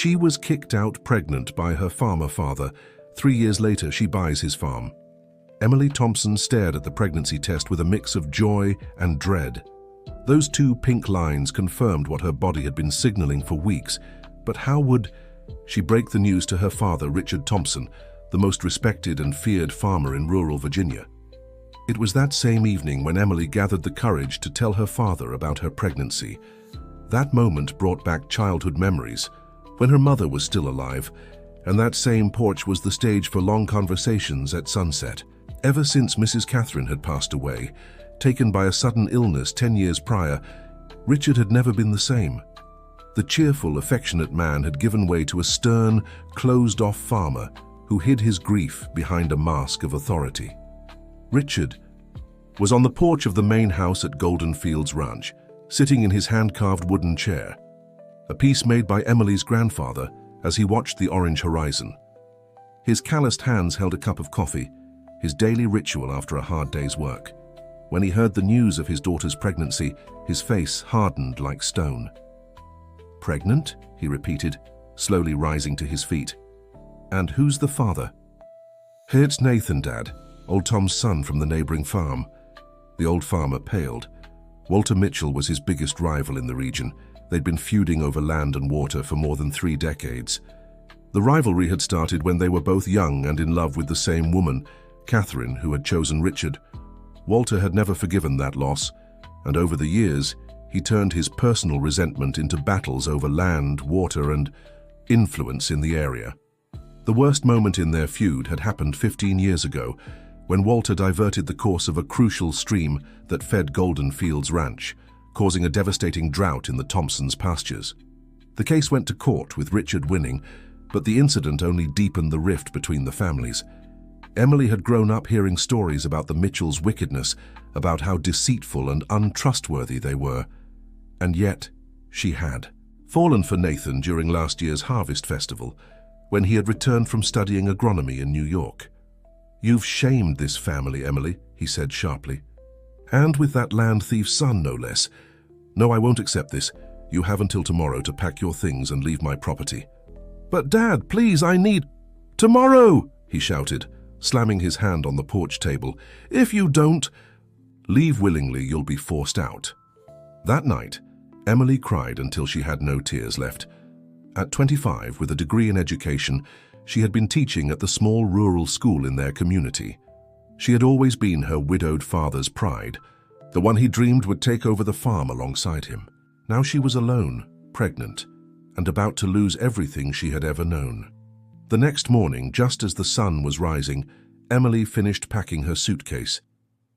She was kicked out pregnant by her farmer father. 3 years later, she buys his farm. Emily Thompson stared at the pregnancy test with a mix of joy and dread. Those 2 pink lines confirmed what her body had been signaling for weeks. But how would she break the news to her father, Richard Thompson, the most respected and feared farmer in rural Virginia? It was that same evening when Emily gathered the courage to tell her father about her pregnancy. That moment brought back childhood memories, when her mother was still alive, and that same porch was the stage for long conversations at sunset. Ever since Mrs. Catherine had passed away, taken by a sudden illness 10 years prior, Richard had never been the same. The cheerful, affectionate man had given way to a stern, closed-off farmer who hid his grief behind a mask of authority. Richard was on the porch of the main house at Golden Fields Ranch, sitting in his hand-carved wooden chair, a piece made by Emily's grandfather as he watched the orange horizon. His calloused hands held a cup of coffee, his daily ritual after a hard day's work. When he heard the news of his daughter's pregnancy, his face hardened like stone. "Pregnant?" he repeated, slowly rising to his feet. "And who's the father?" "It's Nathan, Dad, old Tom's son from the neighboring farm." The old farmer paled. Walter Mitchell was his biggest rival in the region. They'd been feuding over land and water for more than 3 decades. The rivalry had started when they were both young and in love with the same woman, Catherine, who had chosen Richard. Walter had never forgiven that loss, and over the years, he turned his personal resentment into battles over land, water, and influence in the area. The worst moment in their feud had happened 15 years ago, when Walter diverted the course of a crucial stream that fed Golden Fields Ranch, causing a devastating drought in the Thompsons' pastures. The case went to court, with Richard winning, but the incident only deepened the rift between the families. Emily had grown up hearing stories about the Mitchells' wickedness, about how deceitful and untrustworthy they were. And yet, she had fallen for Nathan during last year's Harvest Festival, when he had returned from studying agronomy in New York. "You've shamed this family, Emily," he said sharply. "And with that land thief's son, no less. No, I won't accept this. You have until tomorrow to pack your things and leave my property." "But Dad, please, I need—" "Tomorrow!" he shouted, slamming his hand on the porch table. "If you don't—" "Leave willingly, you'll be forced out." That night, Emily cried until she had no tears left. At 25, with a degree in education, she had been teaching at the small rural school in their community. She had always been her widowed father's pride, the one he dreamed would take over the farm alongside him. Now she was alone, pregnant, and about to lose everything she had ever known. The next morning, just as the sun was rising, Emily finished packing her suitcase.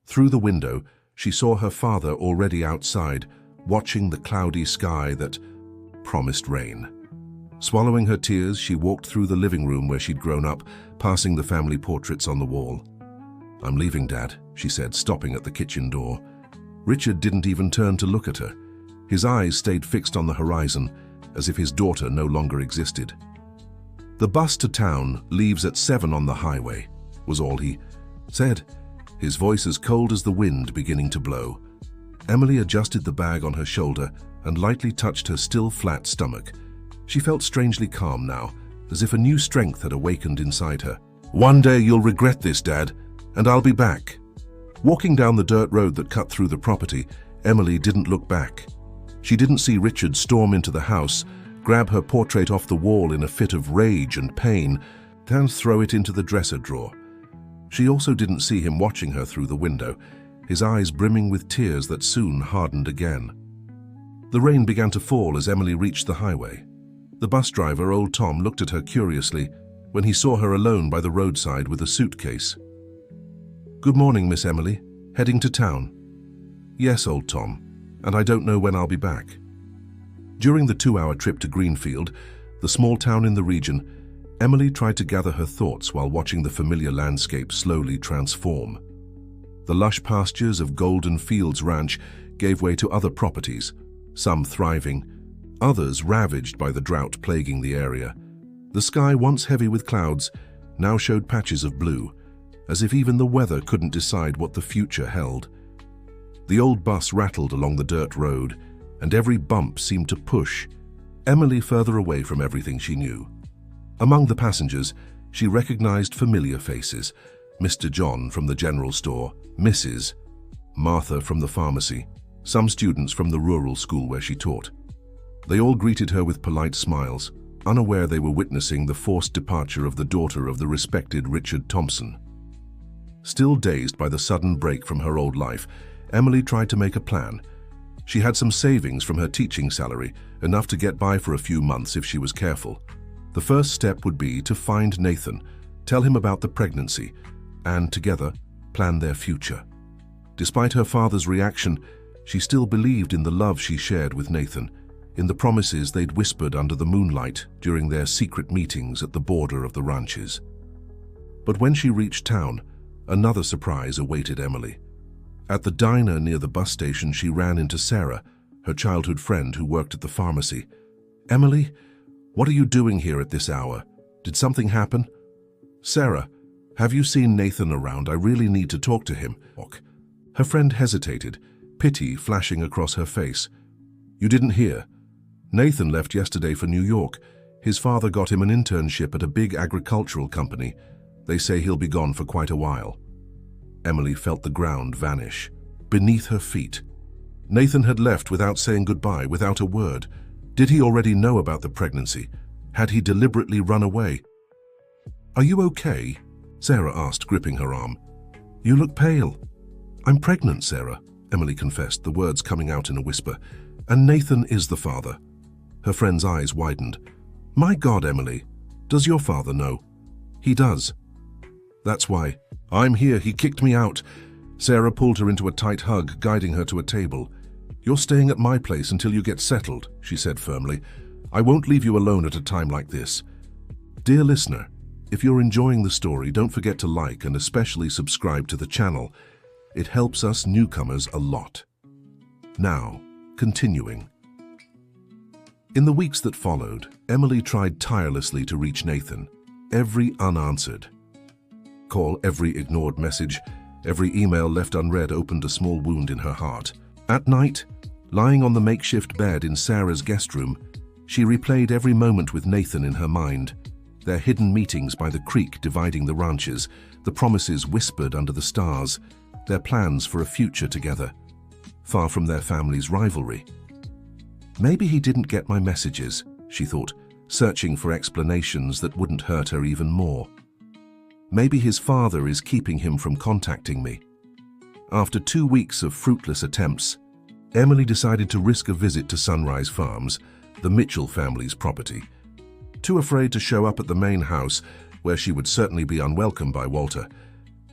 Through the window, she saw her father already outside, watching the cloudy sky that promised rain. Swallowing her tears, she walked through the living room where she'd grown up, passing the family portraits on the wall. "I'm leaving, Dad," she said, stopping at the kitchen door. Richard didn't even turn to look at her. His eyes stayed fixed on the horizon, as if his daughter no longer existed. "The bus to town leaves at 7 on the highway," was all he said, his voice as cold as the wind beginning to blow. Emily adjusted the bag on her shoulder and lightly touched her still flat stomach. She felt strangely calm now, as if a new strength had awakened inside her. "One day you'll regret this, Dad, and I'll be back." Walking down the dirt road that cut through the property, Emily didn't look back. She didn't see Richard storm into the house, grab her portrait off the wall in a fit of rage and pain, and throw it into the dresser drawer. She also didn't see him watching her through the window, his eyes brimming with tears that soon hardened again. The rain began to fall as Emily reached the highway. The bus driver, old Tom, looked at her curiously when he saw her alone by the roadside with a suitcase. "Good morning, Miss Emily. Heading to town?" "Yes, old Tom, and I don't know when I'll be back." During the 2-hour trip to Greenfield, the small town in the region, Emily tried to gather her thoughts while watching the familiar landscape slowly transform. The lush pastures of Golden Fields Ranch gave way to other properties, some thriving, others ravaged by the drought plaguing the area. The sky, once heavy with clouds, now showed patches of blue, as if even the weather couldn't decide what the future held. The old bus rattled along the dirt road, and every bump seemed to push Emily further away from everything she knew. Among the passengers, she recognized familiar faces: Mr. John from the general store, Mrs. Martha from the pharmacy, some students from the rural school where she taught. They all greeted her with polite smiles, unaware they were witnessing the forced departure of the daughter of the respected Richard Thompson. Still dazed by the sudden break from her old life, Emily tried to make a plan. She had some savings from her teaching salary, enough to get by for a few months if she was careful. The first step would be to find Nathan, tell him about the pregnancy, and together plan their future. Despite her father's reaction, she still believed in the love she shared with Nathan, in the promises they'd whispered under the moonlight during their secret meetings at the border of the ranches. But when she reached town, another surprise awaited Emily. At the diner near the bus station, she ran into Sarah, her childhood friend who worked at the pharmacy. "Emily, what are you doing here at this hour? Did something happen?" "Sarah, have you seen Nathan around? I really need to talk to him." Her friend hesitated, pity flashing across her face. "You didn't hear? Nathan left yesterday for New York. His father got him an internship at a big agricultural company. They say he'll be gone for quite a while." Emily felt the ground vanish beneath her feet. Nathan had left without saying goodbye, without a word. Did he already know about the pregnancy? Had he deliberately run away? "Are you okay?" Sarah asked, gripping her arm. "You look pale." "I'm pregnant, Sarah," Emily confessed, the words coming out in a whisper. "And Nathan is the father." Her friend's eyes widened. "My God, Emily, does your father know?" "He does." "That's why I'm here. He kicked me out." Sarah pulled her into a tight hug, guiding her to a table. "You're staying at my place until you get settled," she said firmly. "I won't leave you alone at a time like this." Dear listener, if you're enjoying the story, don't forget to like and especially subscribe to the channel. It helps us newcomers a lot. Now, continuing. In the weeks that followed, Emily tried tirelessly to reach Nathan. Every unanswered call, every ignored message, every email left unread opened a small wound in her heart. At night, lying on the makeshift bed in Sarah's guest room, she replayed every moment with Nathan in her mind. Their hidden meetings by the creek dividing the ranches, the promises whispered under the stars, their plans for a future together, far from their family's rivalry. Maybe he didn't get my messages, she thought, searching for explanations that wouldn't hurt her even more. Maybe his father is keeping him from contacting me. After 2 weeks of fruitless attempts, Emily decided to risk a visit to Sunrise Farms, the Mitchell family's property. Too afraid to show up at the main house, where she would certainly be unwelcome by Walter,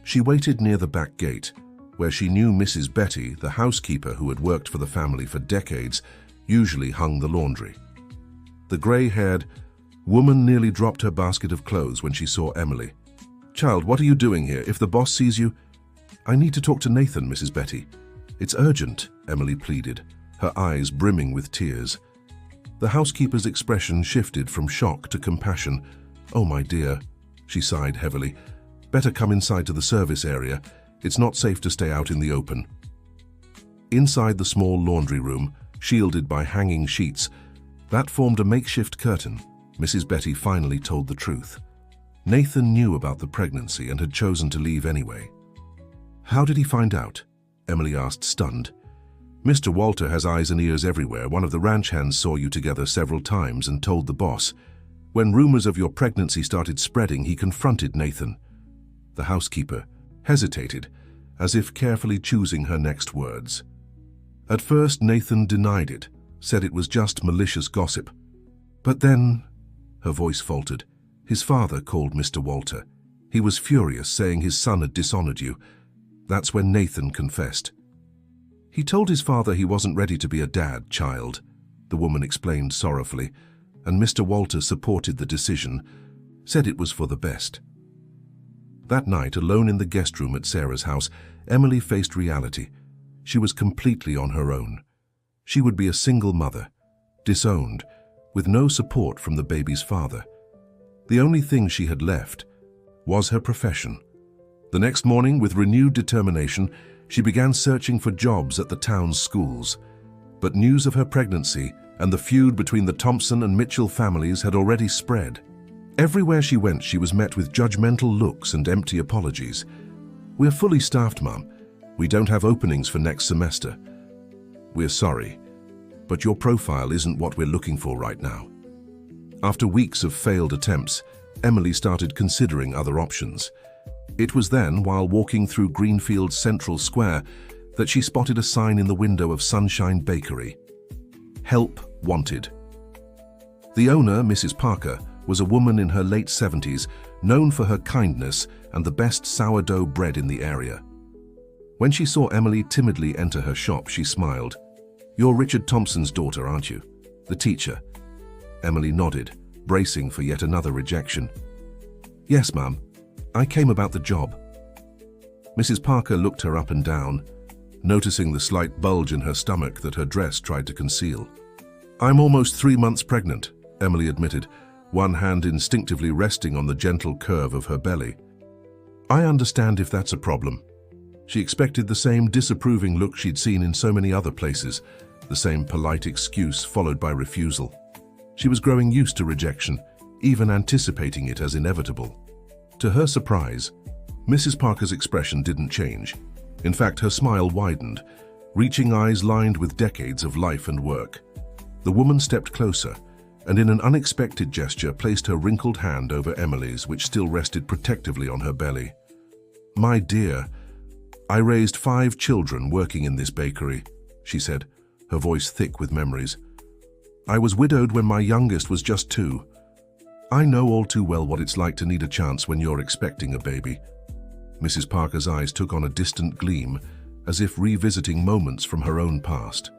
she waited near the back gate, where she knew Mrs. Betty, the housekeeper who had worked for the family for decades, usually hung the laundry. The gray-haired woman nearly dropped her basket of clothes when she saw Emily. "Child, what are you doing here? If the boss sees you—" "I need to talk to Nathan, Mrs. Betty." "It's urgent," Emily pleaded, her eyes brimming with tears. The housekeeper's expression shifted from shock to compassion. "Oh, my dear," she sighed heavily. "Better come inside to the service area. It's not safe to stay out in the open." Inside the small laundry room, shielded by hanging sheets, that formed a makeshift curtain, Mrs. Betty finally told the truth. Nathan knew about the pregnancy and had chosen to leave anyway. "How did he find out?" Emily asked, stunned. "Mr. Walter has eyes and ears everywhere. One of the ranch hands saw you together several times and told the boss. When rumors of your pregnancy started spreading, he confronted Nathan." The housekeeper hesitated, as if carefully choosing her next words. At first, Nathan denied it, said it was just malicious gossip. But then, her voice faltered, his father called Mr. Walter. He was furious, saying his son had dishonored you. That's when Nathan confessed. "He told his father he wasn't ready to be a dad, child," the woman explained sorrowfully, and Mr. Walter supported the decision, said it was for the best. That night, alone in the guest room at Sarah's house, Emily faced reality. She was completely on her own. She would be a single mother, disowned, with no support from the baby's father. The only thing she had left was her profession. The next morning, with renewed determination, she began searching for jobs at the town's schools. But news of her pregnancy and the feud between the Thompson and Mitchell families had already spread. Everywhere she went, she was met with judgmental looks and empty apologies. "We're fully staffed, Mum. We don't have openings for next semester. We're sorry, but your profile isn't what we're looking for right now." After weeks of failed attempts, Emily started considering other options. It was then, while walking through Greenfield's Central Square, that she spotted a sign in the window of Sunshine Bakery. "Help wanted." The owner, Mrs. Parker, was a woman in her late 70s, known for her kindness and the best sourdough bread in the area. When she saw Emily timidly enter her shop, she smiled. "You're Richard Thompson's daughter, aren't you? The teacher?" Emily nodded, bracing for yet another rejection. "Yes, Mum. I came about the job." Mrs. Parker looked her up and down, noticing the slight bulge in her stomach that her dress tried to conceal. "I'm almost 3 months pregnant," Emily admitted, one hand instinctively resting on the gentle curve of her belly. "I understand if that's a problem." She expected the same disapproving look she'd seen in so many other places, the same polite excuse followed by refusal. She was growing used to rejection, even anticipating it as inevitable. To her surprise, Mrs. Parker's expression didn't change. In fact, her smile widened, reaching eyes lined with decades of life and work. The woman stepped closer, and in an unexpected gesture placed her wrinkled hand over Emily's, which still rested protectively on her belly. "My dear, I raised 5 children working in this bakery," she said, her voice thick with memories. "I was widowed when my youngest was just 2. I know all too well what it's like to need a chance when you're expecting a baby." Mrs. Parker's eyes took on a distant gleam, as if revisiting moments from her own past.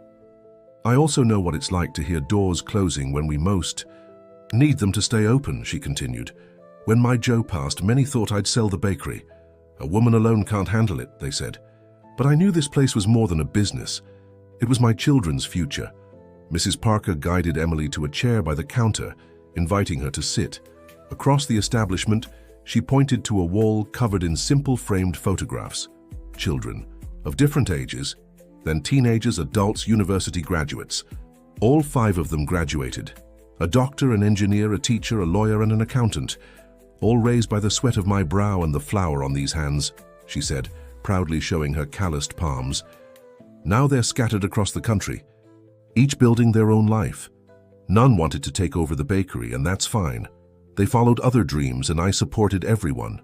"I also know what it's like to hear doors closing when we most need them to stay open," she continued. "When my Joe passed, many thought I'd sell the bakery. A woman alone can't handle it, they said. But I knew this place was more than a business. It was my children's future." Mrs. Parker guided Emily to a chair by the counter, inviting her to sit. Across the establishment, she pointed to a wall covered in simple framed photographs. Children, of different ages, then teenagers, adults, university graduates. All 5 of them graduated. A doctor, an engineer, a teacher, a lawyer, and an accountant. "All raised by the sweat of my brow and the flour on these hands," she said, proudly showing her calloused palms. "Now they're scattered across the country, each building their own life. None wanted to take over the bakery, and that's fine. They followed other dreams, and I supported everyone."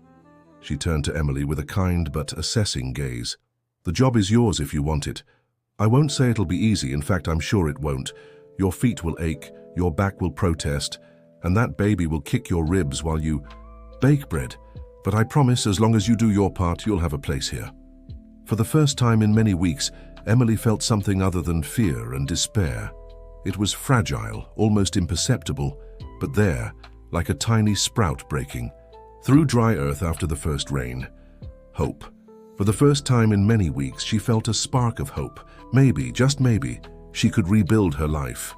She turned to Emily with a kind but assessing gaze. "The job is yours if you want it. I won't say it'll be easy, in fact I'm sure it won't. Your feet will ache, your back will protest, and that baby will kick your ribs while you bake bread. But I promise, as long as you do your part, you'll have a place here." For the first time in many weeks, Emily felt something other than fear and despair. It was fragile, almost imperceptible, but there, like a tiny sprout breaking through dry earth after the first rain. Hope. For the first time in many weeks, she felt a spark of hope. Maybe, just maybe, she could rebuild her life.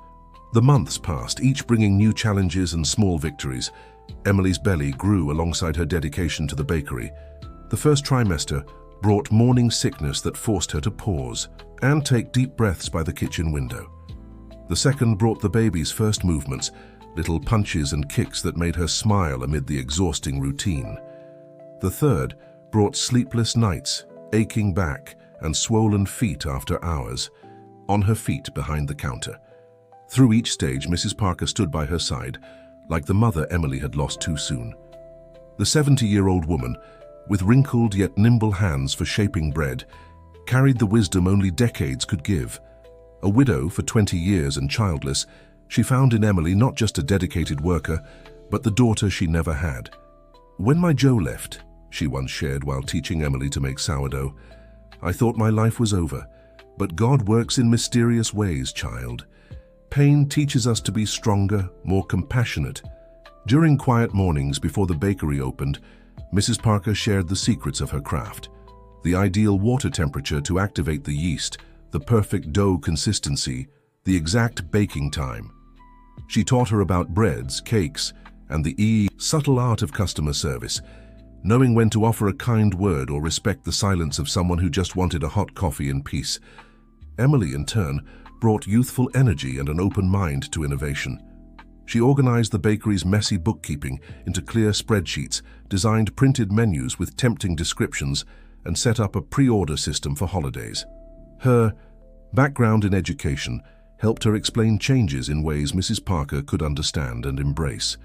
The months passed, each bringing new challenges and small victories. Emily's belly grew alongside her dedication to the bakery. The first trimester brought morning sickness that forced her to pause and take deep breaths by the kitchen window. The second brought the baby's first movements, little punches and kicks that made her smile amid the exhausting routine. The third brought sleepless nights, aching back, and swollen feet after hours, on her feet behind the counter. Through each stage, Mrs. Parker stood by her side, like the mother Emily had lost too soon. The 70-year-old woman, with wrinkled yet nimble hands for shaping bread, carried the wisdom only decades could give. A widow for 20 years and childless, she found in Emily not just a dedicated worker, but the daughter she never had. "When my Joe left," she once shared while teaching Emily to make sourdough, "I thought my life was over. But God works in mysterious ways, child. Pain teaches us to be stronger, more compassionate." During quiet mornings before the bakery opened, Mrs. Parker shared the secrets of her craft. The ideal water temperature to activate the yeast, the perfect dough consistency, the exact baking time. She taught her about breads, cakes, and the subtle art of customer service, knowing when to offer a kind word or respect the silence of someone who just wanted a hot coffee in peace. Emily, in turn, brought youthful energy and an open mind to innovation. She organized the bakery's messy bookkeeping into clear spreadsheets, designed printed menus with tempting descriptions, and set up a pre-order system for holidays. Her background in education helped her explain changes in ways Mrs. Parker could understand and embrace.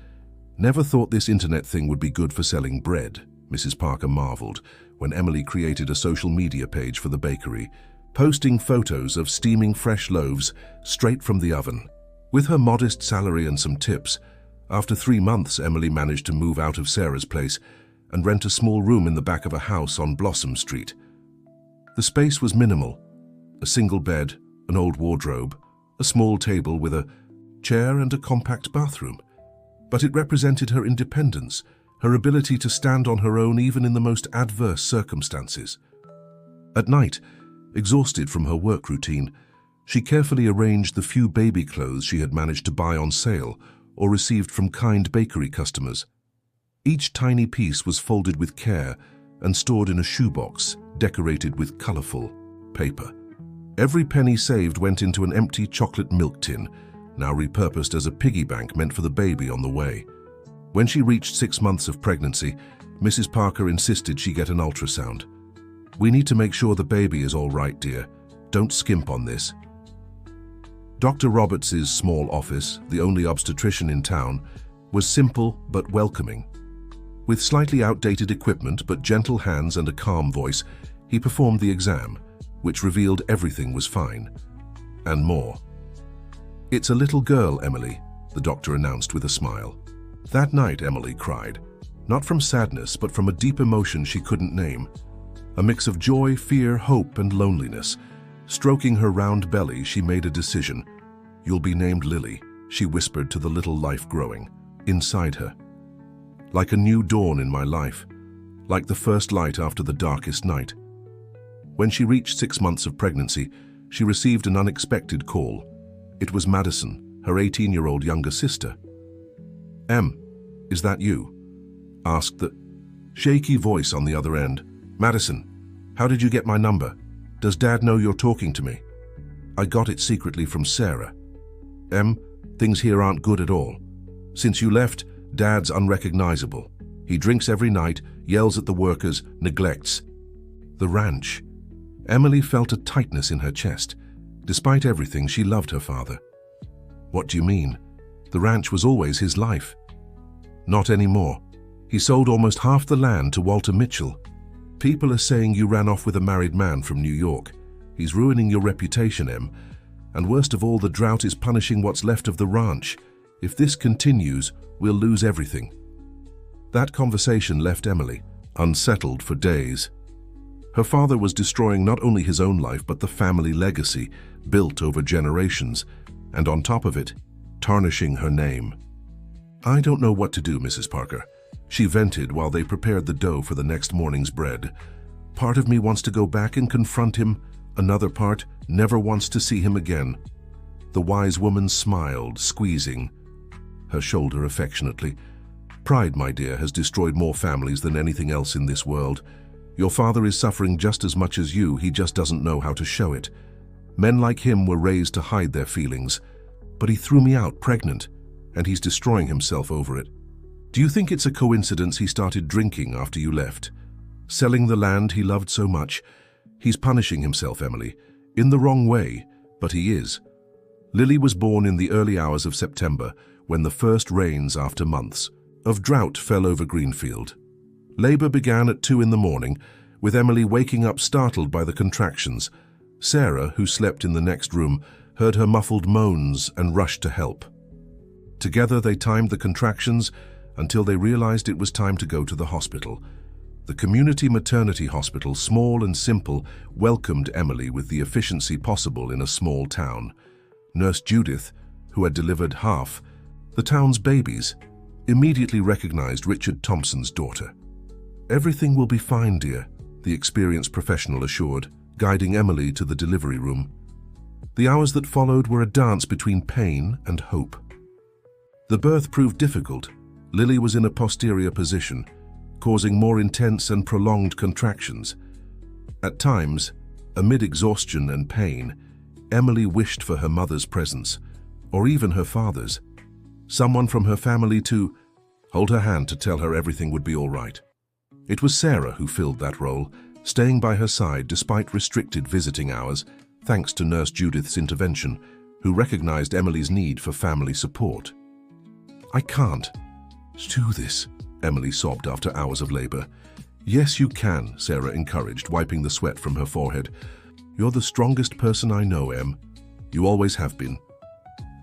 "Never thought this internet thing would be good for selling bread," Mrs. Parker marveled when Emily created a social media page for the bakery, posting photos of steaming fresh loaves straight from the oven. With her modest salary and some tips, after 3 months, Emily managed to move out of Sarah's place and rent a small room in the back of a house on Blossom Street. The space was minimal: a single bed, an old wardrobe, a small table with a chair and a compact bathroom. But it represented her independence, her ability to stand on her own even in the most adverse circumstances. At night, exhausted from her work routine, she carefully arranged the few baby clothes she had managed to buy on sale or received from kind bakery customers. Each tiny piece was folded with care and stored in a shoebox decorated with colorful paper. Every penny saved went into an empty chocolate milk tin, now repurposed as a piggy bank meant for the baby on the way. When she reached 6 months of pregnancy, Mrs. Parker insisted she get an ultrasound. "We need to make sure the baby is all right, dear. Don't skimp on this." Dr. Roberts's small office, the only obstetrician in town, was simple but welcoming. With slightly outdated equipment but gentle hands and a calm voice, he performed the exam, which revealed everything was fine. And more. "It's a little girl, Emily," the doctor announced with a smile. That night, Emily cried, not from sadness but from a deep emotion she couldn't name. A mix of joy, fear, hope, and loneliness. Stroking her round belly, she made a decision. "You'll be named Lily," she whispered to the little life growing inside her. "Like a new dawn in my life, like the first light after the darkest night." When she reached 6 months of pregnancy, she received an unexpected call. It was Madison, her 18-year-old younger sister. "Em, is that you?" asked the shaky voice on the other end. "Madison, how did you get my number? Does Dad know you're talking to me?" "I got it secretly from Sarah." "Em, things here aren't good at all. Since you left, Dad's unrecognizable. He drinks every night, yells at the workers, neglects the ranch." Emily felt a tightness in her chest. Despite everything, she loved her father. "What do you mean? The ranch was always his life." "Not anymore. He sold almost half the land to Walter Mitchell. People are saying you ran off with a married man from New York. He's ruining your reputation, Em. And worst of all, the drought is punishing what's left of the ranch. If this continues, we'll lose everything." That conversation left Emily unsettled for days. Her father was destroying not only his own life, but the family legacy built over generations, and on top of it, tarnishing her name. "I don't know what to do, Mrs. Parker," she vented while they prepared the dough for the next morning's bread. "Part of me wants to go back and confront him. Another part never wants to see him again." The wise woman smiled, squeezing her shoulder affectionately. "Pride, my dear, has destroyed more families than anything else in this world. Your father is suffering just as much as you, he just doesn't know how to show it. Men like him were raised to hide their feelings. But he threw me out pregnant, and he's destroying himself over it. Do you think it's a coincidence he started drinking after you left? Selling the land he loved so much? He's punishing himself, Emily. In the wrong way, but he is." Lily was born in the early hours of September, when the first rains after months of drought fell over Greenfield. Labor began at 2 in the morning, with Emily waking up startled by the contractions. Sarah, who slept in the next room, heard her muffled moans and rushed to help. Together they timed the contractions until they realized it was time to go to the hospital. The community maternity hospital, small and simple, welcomed Emily with the efficiency possible in a small town. Nurse Judith, who had delivered half the town's babies, immediately recognized Richard Thompson's daughter. "Everything will be fine, dear," the experienced professional assured, guiding Emily to the delivery room. The hours that followed were a dance between pain and hope. The birth proved difficult. Lily was in a posterior position, causing more intense and prolonged contractions. At times, amid exhaustion and pain, Emily wished for her mother's presence, or even her father's. Someone from her family to hold her hand to tell her everything would be all right. It was Sarah who filled that role, staying by her side despite restricted visiting hours, thanks to Nurse Judith's intervention, who recognized Emily's need for family support. "I can't do this," Emily sobbed after hours of labor. "Yes, you can," Sarah encouraged, wiping the sweat from her forehead. "You're the strongest person I know, Em. You always have been."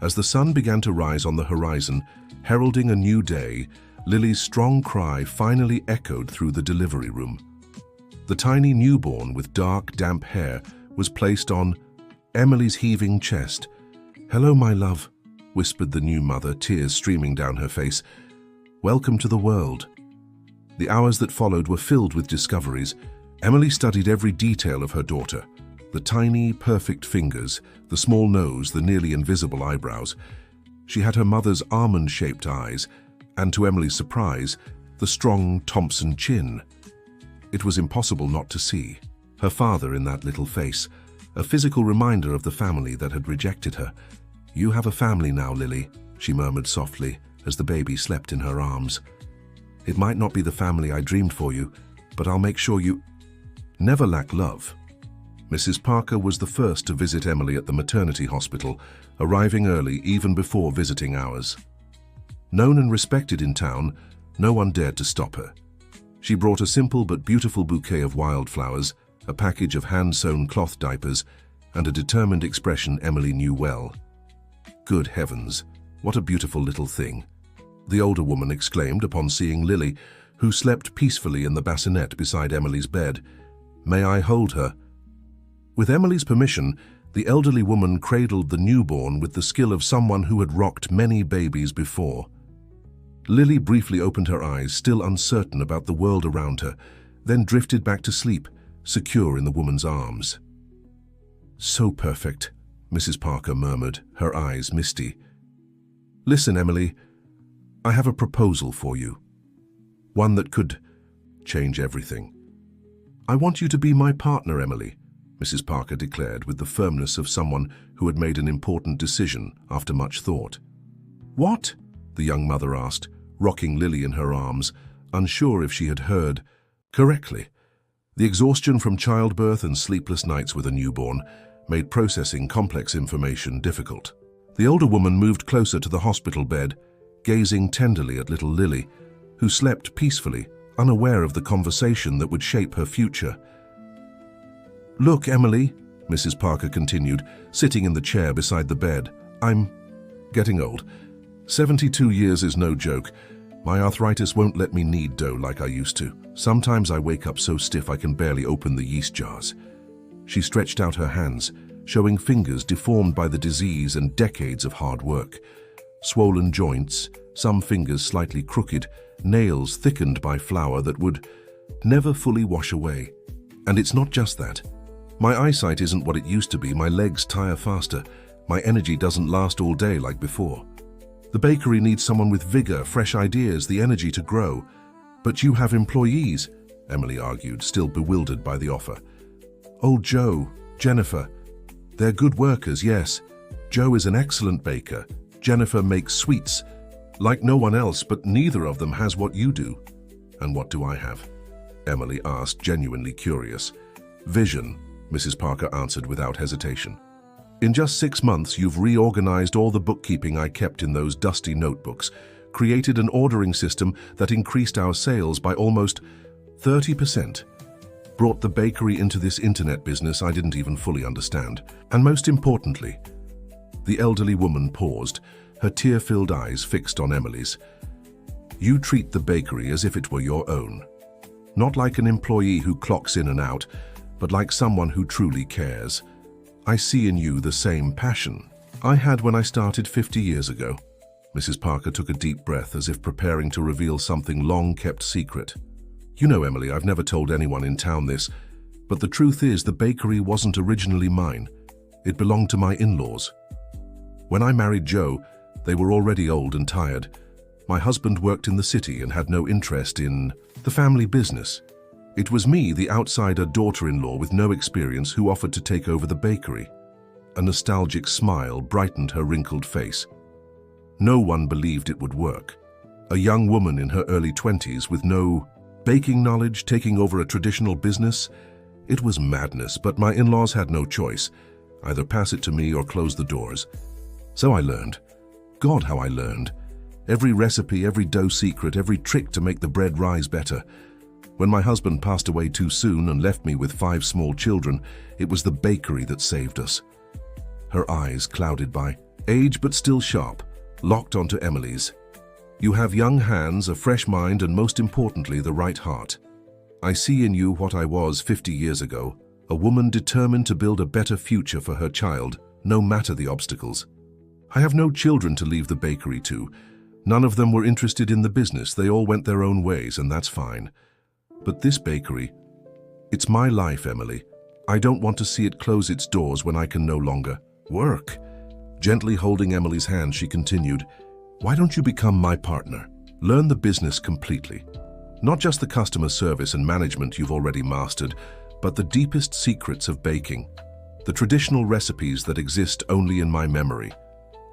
As the sun began to rise on the horizon, heralding a new day, Lily's strong cry finally echoed through the delivery room. The tiny newborn with dark, damp hair was placed on Emily's heaving chest. "Hello, my love," whispered the new mother, tears streaming down her face. "Welcome to the world." The hours that followed were filled with discoveries. Emily studied every detail of her daughter. The tiny, perfect fingers, the small nose, the nearly invisible eyebrows. She had her mother's almond-shaped eyes, and to Emily's surprise, the strong Thompson chin. It was impossible not to see her father in that little face, a physical reminder of the family that had rejected her. "You have a family now, Lily," she murmured softly as the baby slept in her arms. "It might not be the family I dreamed for you, but I'll make sure you never lack love." Mrs. Parker was the first to visit Emily at the maternity hospital, arriving early even before visiting hours. Known and respected in town, no one dared to stop her. She brought a simple but beautiful bouquet of wildflowers, a package of hand-sewn cloth diapers, and a determined expression Emily knew well. "Good heavens, what a beautiful little thing," the older woman exclaimed upon seeing Lily, who slept peacefully in the bassinet beside Emily's bed. "May I hold her?" With Emily's permission, the elderly woman cradled the newborn with the skill of someone who had rocked many babies before. Lily briefly opened her eyes, still uncertain about the world around her, then drifted back to sleep, secure in the woman's arms. "So perfect," Mrs. Parker murmured, her eyes misty. "Listen, Emily, I have a proposal for you. One that could change everything. I want you to be my partner, Emily," Mrs. Parker declared with the firmness of someone who had made an important decision after much thought. "What?" the young mother asked, rocking Lily in her arms, unsure if she had heard correctly. The exhaustion from childbirth and sleepless nights with a newborn made processing complex information difficult. The older woman moved closer to the hospital bed, gazing tenderly at little Lily, who slept peacefully, unaware of the conversation that would shape her future. "Look, Emily," Mrs. Parker continued, sitting in the chair beside the bed, "I'm getting old. 72 years is no joke. My arthritis won't let me knead dough like I used to. Sometimes I wake up so stiff I can barely open the yeast jars." She stretched out her hands, showing fingers deformed by the disease and decades of hard work. Swollen joints, some fingers slightly crooked, nails thickened by flour that would never fully wash away. And it's not just that. My eyesight isn't what it used to be, my legs tire faster, my energy doesn't last all day like before. The bakery needs someone with vigor, fresh ideas, the energy to grow. "But you have employees," Emily argued, still bewildered by the offer. "Oh, Joe, Jennifer. They're good workers, yes. Joe is an excellent baker. Jennifer makes sweets like no one else, but neither of them has what you do." "And what do I have?" Emily asked, genuinely curious. "Vision," Mrs. Parker answered without hesitation. "In just 6 months, you've reorganized all the bookkeeping I kept in those dusty notebooks, created an ordering system that increased our sales by almost 30%, brought the bakery into this internet business I didn't even fully understand. And most importantly," the elderly woman paused, her tear-filled eyes fixed on Emily's, "you treat the bakery as if it were your own. Not like an employee who clocks in and out, but like someone who truly cares. I see in you the same passion I had when I started 50 years ago." Mrs. Parker took a deep breath as if preparing to reveal something long kept secret. "You know, Emily, I've never told anyone in town this, but the truth is the bakery wasn't originally mine. It belonged to my in-laws. When I married Joe, they were already old and tired. My husband worked in the city and had no interest in the family business. It was me, the outsider daughter-in-law with no experience, who offered to take over the bakery. a nostalgic smile brightened her wrinkled face. No one believed it would work. A young woman in her early 20s with no baking knowledge taking over a traditional business? It was madness, but my in-laws had no choice. Either pass it to me or close the doors. So I learned. God, how I learned. Every recipe, every dough secret, every trick to make the bread rise better. When my husband passed away too soon and left me with 5 small children, it was the bakery that saved us. Her eyes, clouded by age but still sharp, locked onto Emily's. You have young hands, a fresh mind, and most importantly, the right heart. I see in you what I was 50 years ago, a woman determined to build a better future for her child, no matter the obstacles. I have no children to leave the bakery to. None of them were interested in the business. They all went their own ways, and that's fine. But this bakery, it's my life, Emily. I don't want to see it close its doors when I can no longer work. Gently holding Emily's hand, she continued, why don't you become my partner? Learn the business completely. Not just the customer service and management you've already mastered, but the deepest secrets of baking. The traditional recipes that exist only in my memory.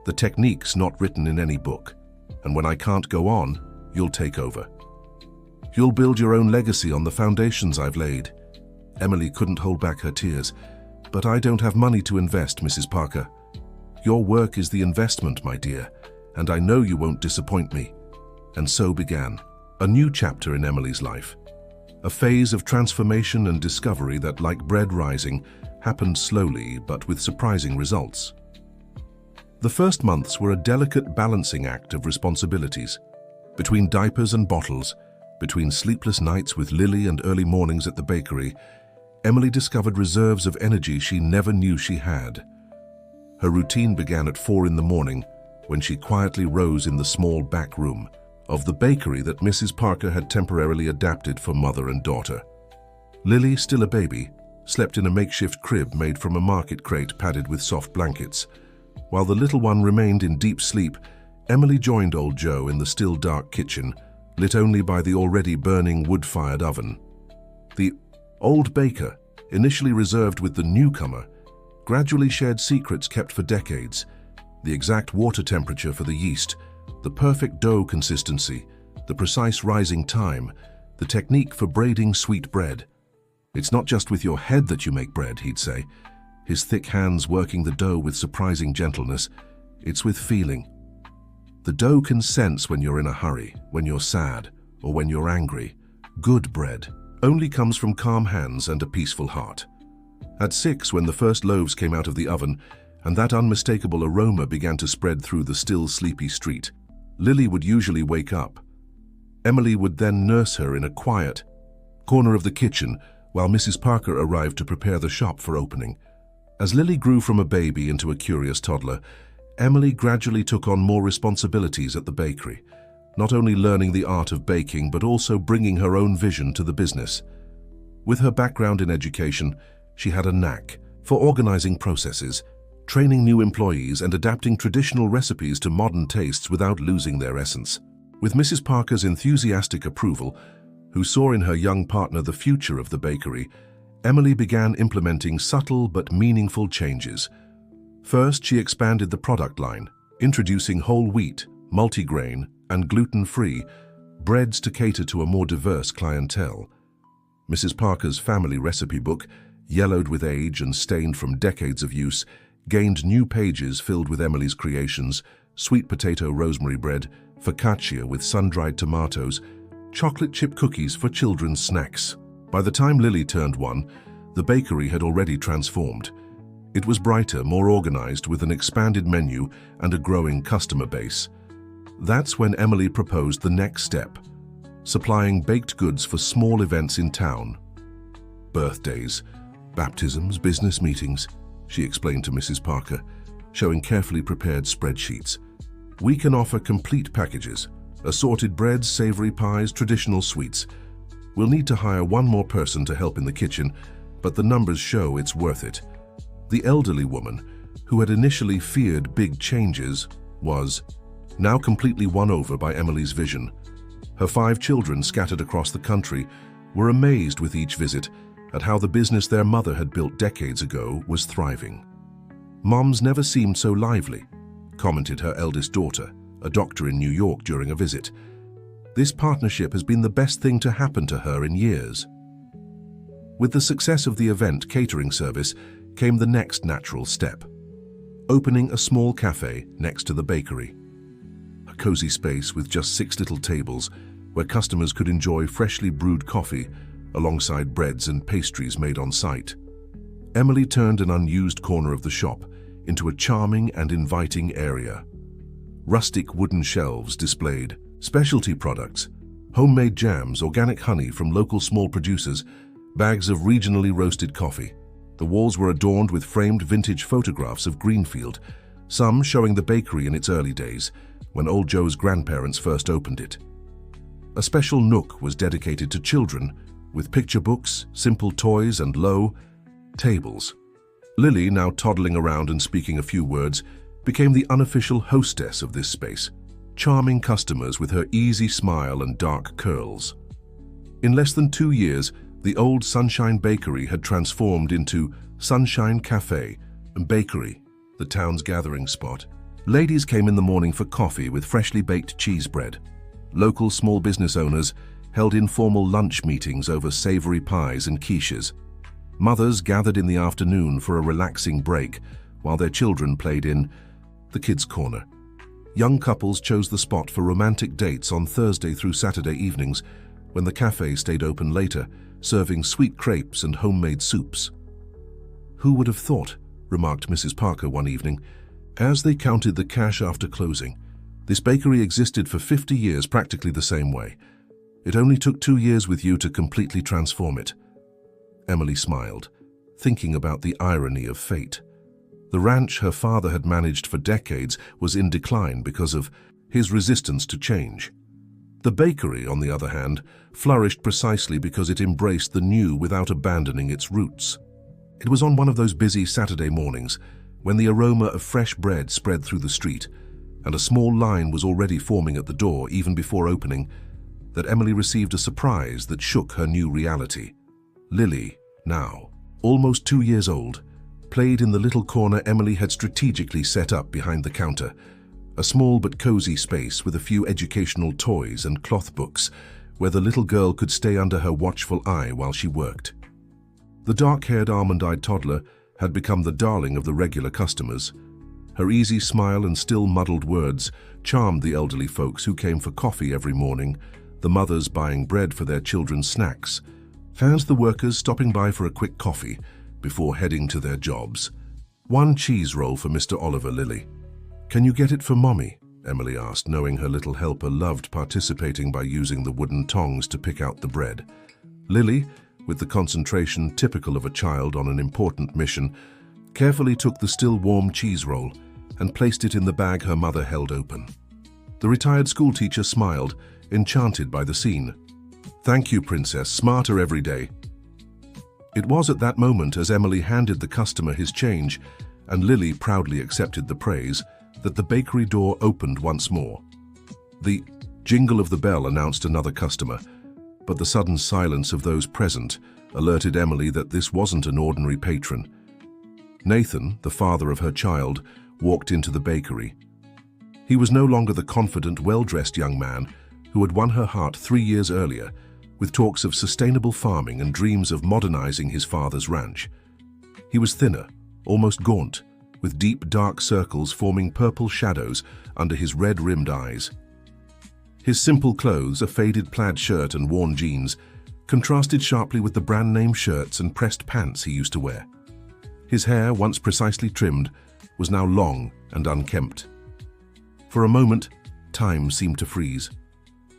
The techniques not written in any book. And when I can't go on, you'll take over. You'll build your own legacy on the foundations I've laid. Emily couldn't hold back her tears. But I don't have money to invest, Mrs. Parker. Your work is the investment, my dear, and I know you won't disappoint me. And so began a new chapter in Emily's life. A phase of transformation and discovery that, like bread rising, happened slowly but with surprising results. The first months were a delicate balancing act of responsibilities. Between diapers and bottles, between sleepless nights with Lily and early mornings at the bakery, Emily discovered reserves of energy she never knew she had. Her routine began at 4 in the morning, when she quietly rose in the small back room of the bakery that Mrs. Parker had temporarily adapted for mother and daughter. Lily, still a baby, slept in a makeshift crib made from a market crate padded with soft blankets. While the little one remained in deep sleep, Emily joined old Joe in the still dark kitchen, lit only by the already burning wood-fired oven. The old baker, initially reserved with the newcomer, gradually shared secrets kept for decades: the exact water temperature for the yeast, the perfect dough consistency, the precise rising time, the technique for braiding sweet bread. It's not just with your head that you make bread, he'd say, his thick hands working the dough with surprising gentleness. It's with feeling. The dough can sense when you're in a hurry, when you're sad, or when you're angry. Good bread only comes from calm hands and a peaceful heart. At 6, when the first loaves came out of the oven, and that unmistakable aroma began to spread through the still sleepy street, Lily would usually wake up. Emily would then nurse her in a quiet corner of the kitchen while Mrs. Parker arrived to prepare the shop for opening. As Lily grew from a baby into a curious toddler, Emily gradually took on more responsibilities at the bakery, not only learning the art of baking but also bringing her own vision to the business. With her background in education, she had a knack for organizing processes, training new employees, and adapting traditional recipes to modern tastes without losing their essence. With Mrs. Parker's enthusiastic approval, who saw in her young partner the future of the bakery, Emily began implementing subtle but meaningful changes. First, she expanded the product line, introducing whole wheat, multigrain, and gluten-free breads to cater to a more diverse clientele. Mrs. Parker's family recipe book, yellowed with age and stained from decades of use, gained new pages filled with Emily's creations: sweet potato rosemary bread, focaccia with sun-dried tomatoes, chocolate chip cookies for children's snacks. By the time Lily turned 1, the bakery had already transformed. It was brighter, more organized, with an expanded menu and a growing customer base. That's when Emily proposed the next step: supplying baked goods for small events in town. Birthdays, baptisms, business meetings, she explained to Mrs. Parker, showing carefully prepared spreadsheets. We can offer complete packages: assorted breads, savory pies, traditional sweets. We'll need to hire 1 more person to help in the kitchen, but the numbers show it's worth it. The elderly woman, who had initially feared big changes, was now completely won over by Emily's vision. Her 5 children, scattered across the country, were amazed with each visit at how the business their mother had built decades ago was thriving. "Mom's never seemed so lively," commented her eldest daughter, a doctor in New York, during a visit. "This partnership has been the best thing to happen to her in years." With the success of the event catering service came the next natural step: opening a small cafe next to the bakery. A cozy space with just 6 little tables where customers could enjoy freshly brewed coffee alongside breads and pastries made on site. Emily turned an unused corner of the shop into a charming and inviting area. Rustic wooden shelves displayed specialty products, homemade jams, organic honey from local small producers, bags of regionally roasted coffee. The walls were adorned with framed vintage photographs of Greenfield, some showing the bakery in its early days, when Old Joe's grandparents first opened it. A special nook was dedicated to children, with picture books, simple toys, and low tables. Lily, now toddling around and speaking a few words, became the unofficial hostess of this space, charming customers with her easy smile and dark curls. In less than 2 years, the old Sunshine Bakery had transformed into Sunshine Cafe and Bakery, the town's gathering spot. Ladies came in the morning for coffee with freshly baked cheese bread. Local small business owners held informal lunch meetings over savory pies and quiches. Mothers gathered in the afternoon for a relaxing break, while their children played in the kids' corner. Young couples chose the spot for romantic dates on Thursday through Saturday evenings, when the cafe stayed open later, serving sweet crepes and homemade soups. "Who would have thought," remarked Mrs. Parker one evening, as they counted the cash after closing. "This bakery existed for 50 years practically the same way. It only took 2 years with you to completely transform it." Emily smiled, thinking about the irony of fate. The ranch her father had managed for decades was in decline because of his resistance to change. The bakery, on the other hand, flourished precisely because it embraced the new without abandoning its roots. It was on one of those busy Saturday mornings, when the aroma of fresh bread spread through the street, and a small line was already forming at the door even before opening, that Emily received a surprise that shook her new reality. Lily, now almost 2 years old, played in the little corner Emily had strategically set up behind the counter, a small but cozy space with a few educational toys and cloth books, where the little girl could stay under her watchful eye while she worked. The dark-haired, almond-eyed toddler had become the darling of the regular customers. Her easy smile and still muddled words charmed the elderly folks who came for coffee every morning, the mothers buying bread for their children's snacks, and the workers stopping by for a quick coffee before heading to their jobs. "1 cheese roll for Mr. Oliver, Lily." "Can you get it for Mommy?" Emily asked, knowing her little helper loved participating by using the wooden tongs to pick out the bread. Lily, with the concentration typical of a child on an important mission, carefully took the still warm cheese roll and placed it in the bag her mother held open. The retired schoolteacher smiled, enchanted by the scene. "Thank you, Princess. Smarter every day." It was at that moment, as Emily handed the customer his change and Lily proudly accepted the praise, that the bakery door opened once more. The jingle of the bell announced another customer, but the sudden silence of those present alerted Emily that this wasn't an ordinary patron. Nathan, the father of her child, walked into the bakery. He was no longer the confident, well-dressed young man who had won her heart 3 years earlier with talks of sustainable farming and dreams of modernizing his father's ranch. He was thinner, almost gaunt, with deep dark circles forming purple shadows under his red-rimmed eyes. His simple clothes, a faded plaid shirt and worn jeans, contrasted sharply with the brand-name shirts and pressed pants he used to wear. His hair, once precisely trimmed, was now long and unkempt. For a moment, time seemed to freeze.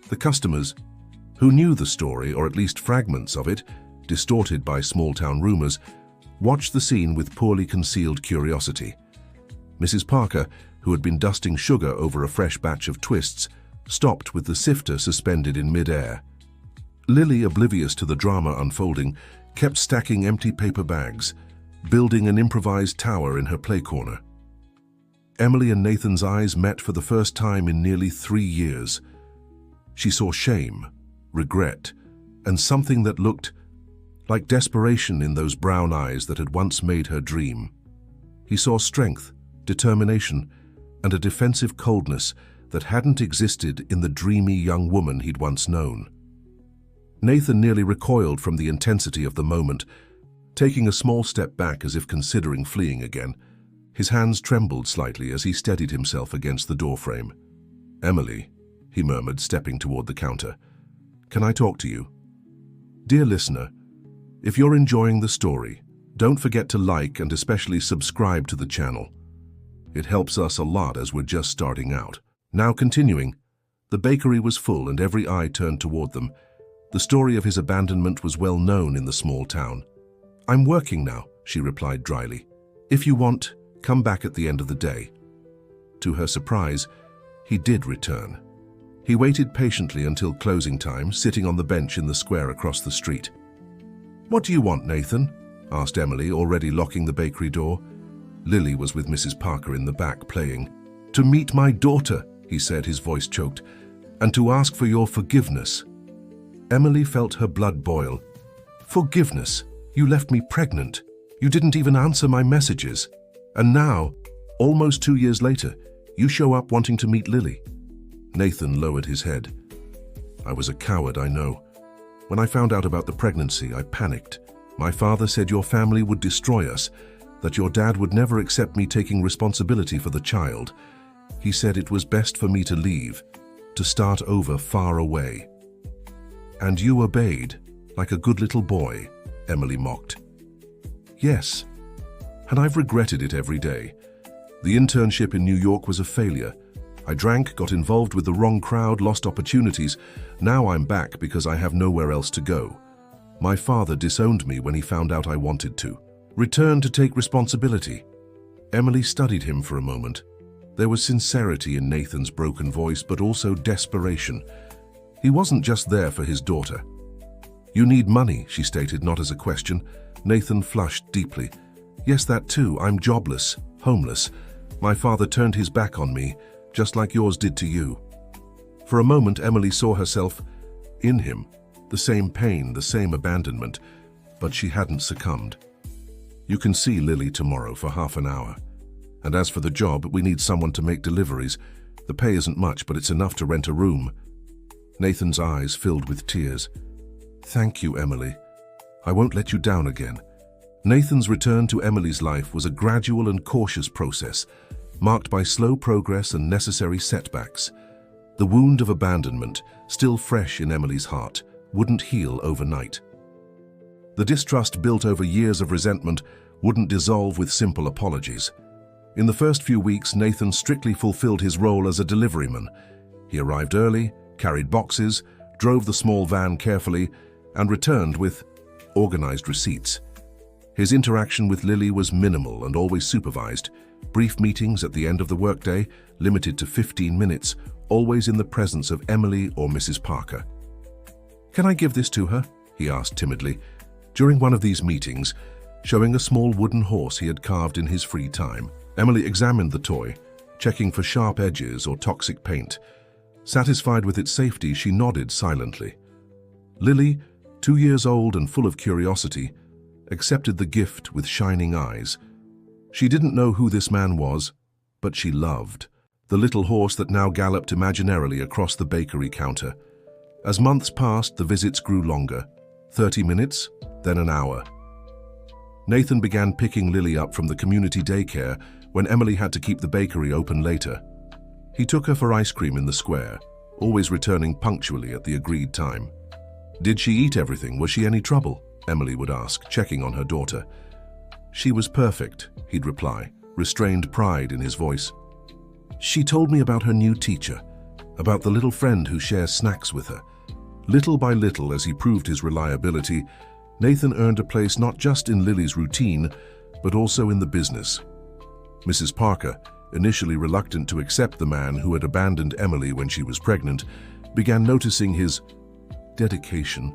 The customers, who knew the story, or at least fragments of it, distorted by small-town rumors, watched the scene with poorly concealed curiosity. Mrs. Parker, who had been dusting sugar over a fresh batch of twists, stopped with the sifter suspended in mid-air. Lily, oblivious to the drama unfolding, kept stacking empty paper bags, building an improvised tower in her play corner. Emily and Nathan's eyes met for the first time in nearly 3 years. She saw shame, regret, and something that looked like desperation in those brown eyes that had once made her dream. He saw strength, determination, and a defensive coldness that hadn't existed in the dreamy young woman he'd once known. Nathan nearly recoiled from the intensity of the moment, taking a small step back as if considering fleeing again. His hands trembled slightly as he steadied himself against the doorframe. "Emily," he murmured, stepping toward the counter. "Can I talk to you?" Dear listener, if you're enjoying the story, don't forget to like and especially subscribe to the channel. It helps us a lot as we're just starting out. Now continuing, the bakery was full and every eye turned toward them. The story of his abandonment was well known in the small town. "I'm working now," she replied dryly. "If you want, come back at the end of the day." To her surprise, he did return. He waited patiently until closing time, sitting on the bench in the square across the street. "What do you want, Nathan?" asked Emily, already locking the bakery door. Lily was with Mrs. Parker in the back, playing. "To meet my daughter," he said, his voice choked, "and to ask for your forgiveness." Emily felt her blood boil. "Forgiveness? You left me pregnant. You didn't even answer my messages. And now, almost 2 years later, you show up wanting to meet Lily." Nathan lowered his head. "I was a coward, I know. When I found out about the pregnancy, I panicked. My father said your family would destroy us, that your dad would never accept me taking responsibility for the child. He said it was best for me to leave, to start over far away." "And you obeyed, like a good little boy," Emily mocked. "Yes, and I've regretted it every day. The internship in New York was a failure. I drank, got involved with the wrong crowd, lost opportunities. Now I'm back because I have nowhere else to go. My father disowned me when he found out I wanted to. Return to take responsibility." Emily studied him for a moment. There was sincerity in Nathan's broken voice, but also desperation. He wasn't just there for his daughter. "You need money," she stated, not as a question. Nathan flushed deeply. "Yes, that too. I'm jobless, homeless. My father turned his back on me, just like yours did to you." For a moment, Emily saw herself in him, the same pain, the same abandonment, but she hadn't succumbed. "You can see Lily tomorrow for half an hour. And as for the job, we need someone to make deliveries. The pay isn't much, but it's enough to rent a room." Nathan's eyes filled with tears. "Thank you, Emily. I won't let you down again." Nathan's return to Emily's life was a gradual and cautious process, marked by slow progress and necessary setbacks. The wound of abandonment, still fresh in Emily's heart, wouldn't heal overnight. The distrust built over years of resentment wouldn't dissolve with simple apologies. In the first few weeks, Nathan strictly fulfilled his role as a deliveryman. He arrived early, carried boxes, drove the small van carefully, and returned with organized receipts. His interaction with Lily was minimal and always supervised. Brief meetings at the end of the workday, limited to 15 minutes, always in the presence of Emily or Mrs. Parker. "Can I give this to her?" he asked timidly. During one of these meetings, showing a small wooden horse he had carved in his free time, Emily examined the toy, checking for sharp edges or toxic paint. Satisfied with its safety, she nodded silently. Lily, 2 years old and full of curiosity, accepted the gift with shining eyes. She didn't know who this man was, but she loved the little horse that now galloped imaginarily across the bakery counter. As months passed, the visits grew longer, 30 minutes, then an hour. Nathan began picking Lily up from the community daycare when Emily had to keep the bakery open later. He took her for ice cream in the square, always returning punctually at the agreed time. "Did she eat everything? Was she any trouble?" Emily would ask, checking on her daughter. "She was perfect," he'd reply, restrained pride in his voice. "She told me about her new teacher, about the little friend who shares snacks with her." Little by little, as he proved his reliability, Nathan earned a place not just in Lily's routine, but also in the business. Mrs. Parker, initially reluctant to accept the man who had abandoned Emily when she was pregnant, began noticing his dedication.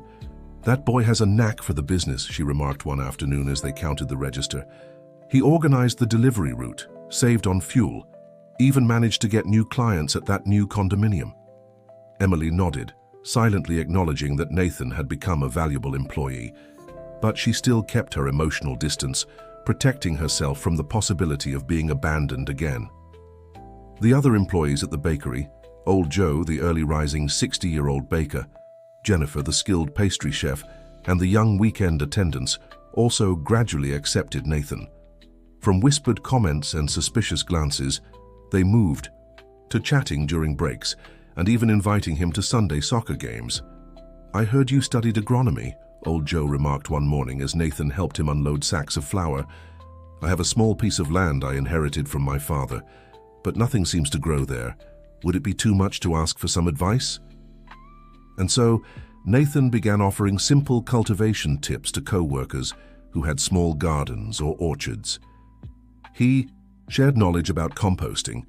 "That boy has a knack for the business," she remarked one afternoon as they counted the register. "He organized the delivery route, saved on fuel, even managed to get new clients at that new condominium." Emily nodded, silently acknowledging that Nathan had become a valuable employee. But she still kept her emotional distance, protecting herself from the possibility of being abandoned again. The other employees at the bakery, Old Joe, the early-rising 60-year-old baker, Jennifer, the skilled pastry chef, and the young weekend attendants, also gradually accepted Nathan. From whispered comments and suspicious glances, they moved to chatting during breaks and even inviting him to Sunday soccer games. "I heard you studied agronomy," Old Joe remarked one morning as Nathan helped him unload sacks of flour. "I have a small piece of land I inherited from my father, but nothing seems to grow there. Would it be too much to ask for some advice?" And so, Nathan began offering simple cultivation tips to co-workers who had small gardens or orchards. He shared knowledge about composting,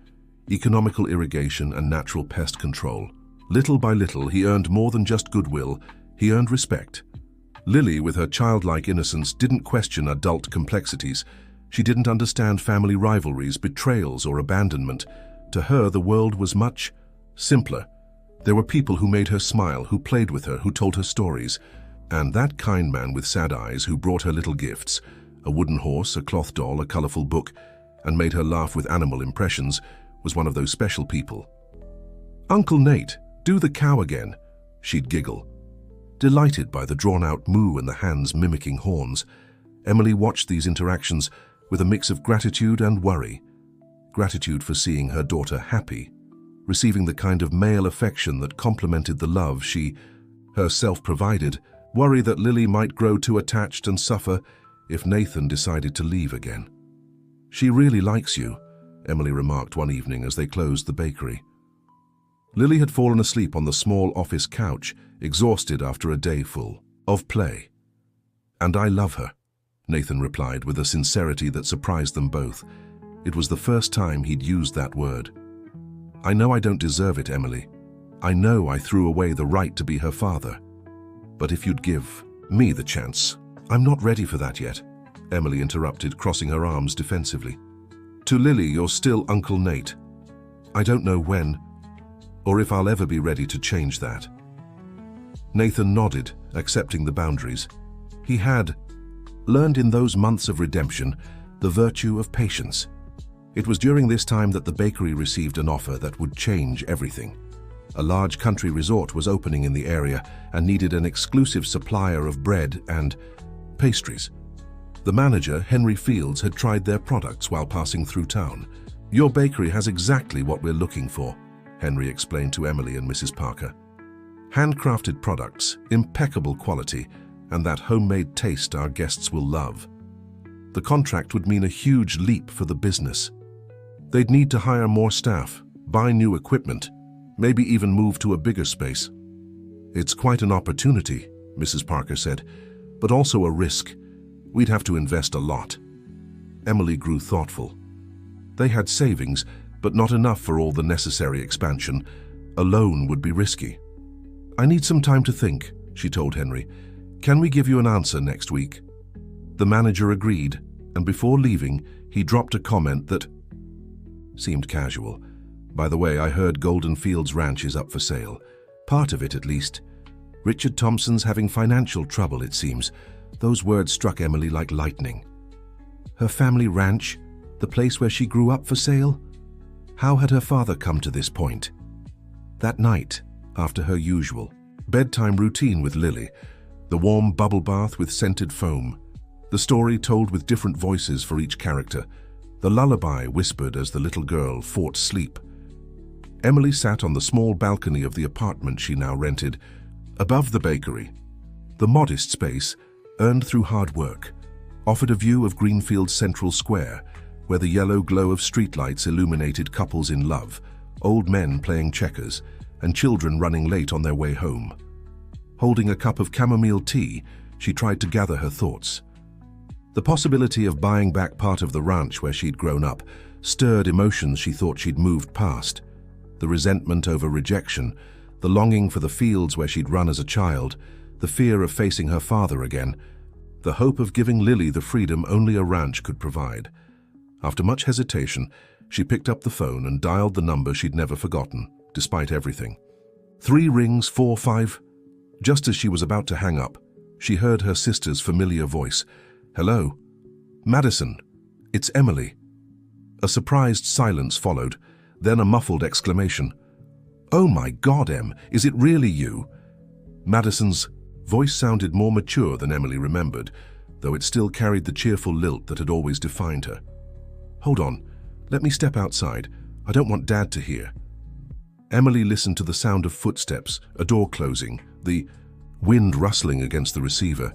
economical irrigation, and natural pest control. Little by little, he earned more than just goodwill, he earned respect. Lily, with her childlike innocence, didn't question adult complexities. She didn't understand family rivalries, betrayals, or abandonment. To her, the world was much simpler. There were people who made her smile, who played with her, who told her stories. And that kind man with sad eyes who brought her little gifts, a wooden horse, a cloth doll, a colorful book, and made her laugh with animal impressions, was one of those special people. "Uncle Nate, do the cow again," she'd giggle. Delighted by the drawn-out moo and the hands mimicking horns, Emily watched these interactions with a mix of gratitude and worry. Gratitude for seeing her daughter happy, receiving the kind of male affection that complemented the love she herself provided. Worry that Lily might grow too attached and suffer if Nathan decided to leave again. "She really likes you," Emily remarked one evening as they closed the bakery. Lily had fallen asleep on the small office couch, exhausted after a day full of play. "And I love her," Nathan replied with a sincerity that surprised them both. It was the first time he'd used that word. "I know I don't deserve it, Emily. I know I threw away the right to be her father. But if you'd give me the chance..." "I'm not ready for that yet," Emily interrupted, crossing her arms defensively. "To Lily, you're still Uncle Nate. I don't know when or if I'll ever be ready to change that." Nathan nodded, accepting the boundaries. He had learned in those months of redemption the virtue of patience. It was during this time that the bakery received an offer that would change everything. A large country resort was opening in the area and needed an exclusive supplier of bread and pastries. The manager, Henry Fields, had tried their products while passing through town. "Your bakery has exactly what we're looking for," Henry explained to Emily and Mrs. Parker. "Handcrafted products, impeccable quality, and that homemade taste our guests will love." The contract would mean a huge leap for the business. They'd need to hire more staff, buy new equipment, maybe even move to a bigger space. "It's quite an opportunity," Mrs. Parker said, "but also a risk. We'd have to invest a lot." Emily grew thoughtful. They had savings, but not enough for all the necessary expansion. A loan would be risky. "I need some time to think," she told Henry. "Can we give you an answer next week?" The manager agreed, and before leaving, he dropped a comment that seemed casual. "By the way, I heard Golden Fields Ranch is up for sale. Part of it, at least. Richard Thompson's having financial trouble, it seems." Those words struck Emily like lightning. Her family ranch, the place where she grew up, for sale? How had her father come to this point? That night, after her usual bedtime routine with Lily, the warm bubble bath with scented foam, the story told with different voices for each character, the lullaby whispered as the little girl fought sleep. Emily sat on the small balcony of the apartment she now rented, above the bakery. The modest space, earned through hard work, offered a view of Greenfield's central square, where the yellow glow of streetlights illuminated couples in love, old men playing checkers, and children running late on their way home. Holding a cup of chamomile tea, she tried to gather her thoughts. The possibility of buying back part of the ranch where she'd grown up stirred emotions she thought she'd moved past. The resentment over rejection, the longing for the fields where she'd run as a child, the fear of facing her father again, the hope of giving Lily the freedom only a ranch could provide. After much hesitation, she picked up the phone and dialed the number she'd never forgotten, despite everything. 3 rings, 4, 5. Just as she was about to hang up, she heard her sister's familiar voice. "Hello?" "Madison, it's Emily." A surprised silence followed, then a muffled exclamation. "Oh my God, Em, is it really you?" Madison's voice sounded more mature than Emily remembered, though it still carried the cheerful lilt that had always defined her. "Hold on, let me step outside. I don't want Dad to hear." Emily listened to the sound of footsteps, a door closing, the wind rustling against the receiver.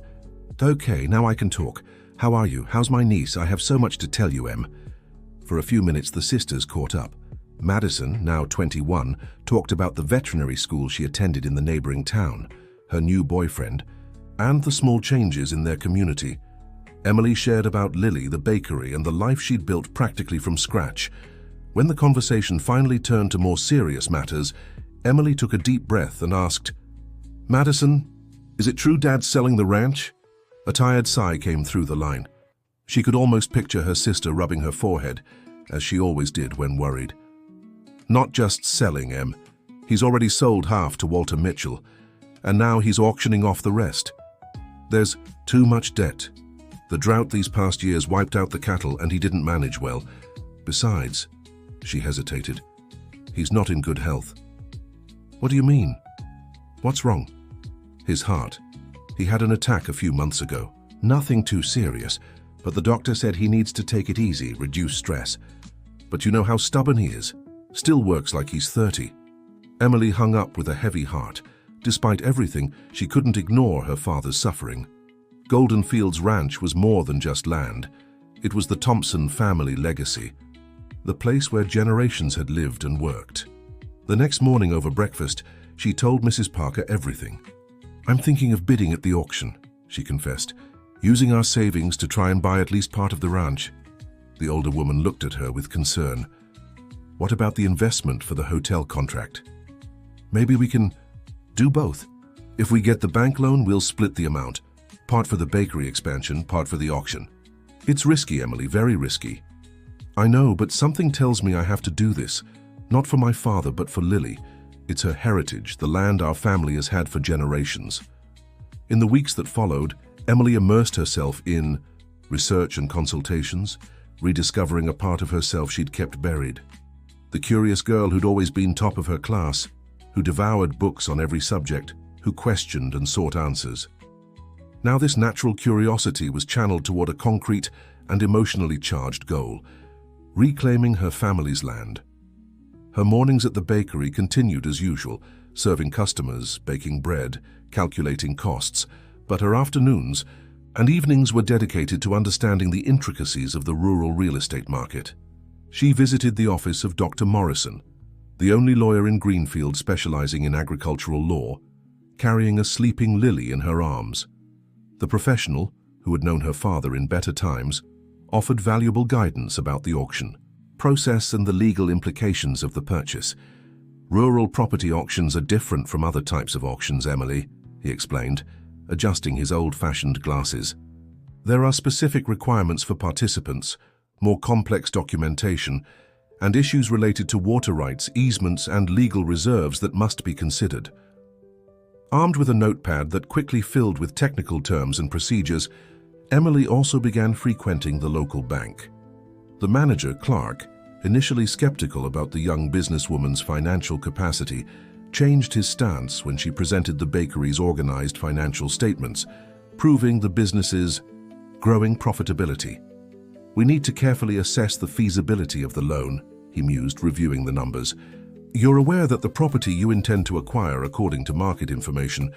"Okay, now I can talk. How are you? How's my niece? I have so much to tell you, Em." For a few minutes the sisters caught up. Madison, now 21, talked about the veterinary school she attended in the neighboring town, her new boyfriend, and the small changes in their community. Emily shared about Lily, the bakery, and the life she'd built practically from scratch. When the conversation finally turned to more serious matters, Emily took a deep breath and asked, "Madison, is it true Dad's selling the ranch?" A tired sigh came through the line. She could almost picture her sister rubbing her forehead, as she always did when worried. "Not just selling, Em. He's already sold half to Walter Mitchell, and now he's auctioning off the rest. There's too much debt. The drought these past years wiped out the cattle, and he didn't manage well. Besides," she hesitated, "he's not in good health." "What do you mean? What's wrong?" "His heart. He had an attack a few months ago. Nothing too serious, but the doctor said he needs to take it easy, reduce stress. But you know how stubborn he is. Still works like he's 30. Emily hung up with a heavy heart. Despite everything, she couldn't ignore her father's suffering. Golden Fields Ranch was more than just land. It was the Thompson family legacy, the place where generations had lived and worked. The next morning over breakfast, she told Mrs. Parker everything. "I'm thinking of bidding at the auction," she confessed, "using our savings to try and buy at least part of the ranch." The older woman looked at her with concern. "What about the investment for the hotel contract?" "Maybe we can do both. If we get the bank loan, we'll split the amount. Part for the bakery expansion, part for the auction." "It's risky, Emily, very risky." "I know, but something tells me I have to do this. Not for my father, but for Lily. It's her heritage, the land our family has had for generations." In the weeks that followed, Emily immersed herself in research and consultations, rediscovering a part of herself she'd kept buried. The curious girl who'd always been top of her class, who devoured books on every subject, who questioned and sought answers. Now this natural curiosity was channeled toward a concrete and emotionally charged goal: reclaiming her family's land. Her mornings at the bakery continued as usual, serving customers, baking bread, calculating costs, but her afternoons and evenings were dedicated to understanding the intricacies of the rural real estate market. She visited the office of Dr. Morrison, the only lawyer in Greenfield specializing in agricultural law, carrying a sleeping Lily in her arms. The professional, who had known her father in better times, offered valuable guidance about the auction process and the legal implications of the purchase. "Rural property auctions are different from other types of auctions, Emily," he explained, adjusting his old-fashioned glasses. "There are specific requirements for participants, more complex documentation, and issues related to water rights, easements, and legal reserves that must be considered." Armed with a notepad that quickly filled with technical terms and procedures, Emily also began frequenting the local bank. The manager, Clark, initially skeptical about the young businesswoman's financial capacity, changed his stance when she presented the bakery's organized financial statements, proving the business's growing profitability. "We need to carefully assess the feasibility of the loan," he mused, reviewing the numbers. "You're aware that the property you intend to acquire, according to market information,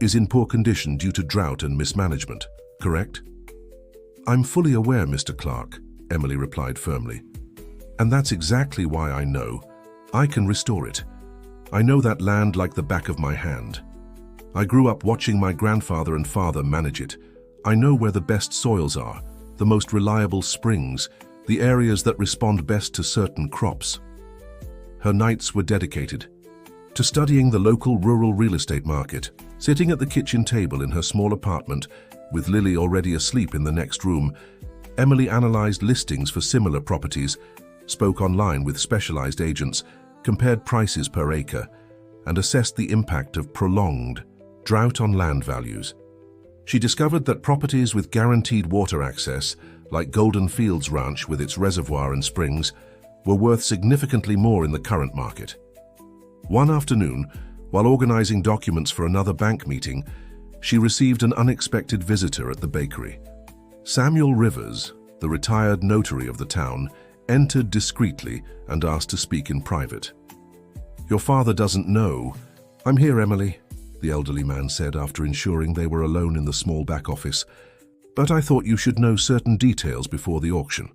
is in poor condition due to drought and mismanagement, correct?" "I'm fully aware, Mr. Clark," Emily replied firmly. "And that's exactly why I know I can restore it. I know that land like the back of my hand. I grew up watching my grandfather and father manage it. I know where the best soils are, the most reliable springs, the areas that respond best to certain crops." Her nights were dedicated to studying the local rural real estate market. Sitting at the kitchen table in her small apartment, with Lily already asleep in the next room, Emily analyzed listings for similar properties, spoke online with specialized agents, compared prices per acre, and assessed the impact of prolonged drought on land values. She discovered that properties with guaranteed water access, like Golden Fields Ranch with its reservoir and springs, were worth significantly more in the current market. One afternoon, while organizing documents for another bank meeting, she received an unexpected visitor at the bakery. Samuel Rivers, the retired notary of the town, entered discreetly and asked to speak in private. "Your father doesn't know." "I'm here, Emily," the elderly man said after ensuring they were alone in the small back office. "But I thought you should know certain details before the auction."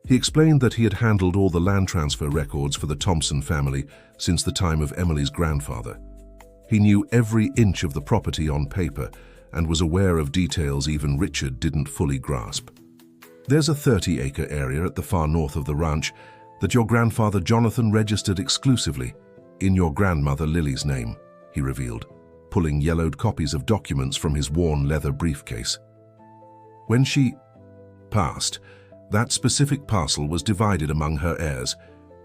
He explained that he had handled all the land transfer records for the Thompson family since the time of Emily's grandfather. He knew every inch of the property on paper and was aware of details even Richard didn't fully grasp. "There's a 30-acre area at the far north of the ranch that your grandfather Jonathan registered exclusively in your grandmother Lily's name," he revealed, pulling yellowed copies of documents from his worn leather briefcase. "When she passed, that specific parcel was divided among her heirs,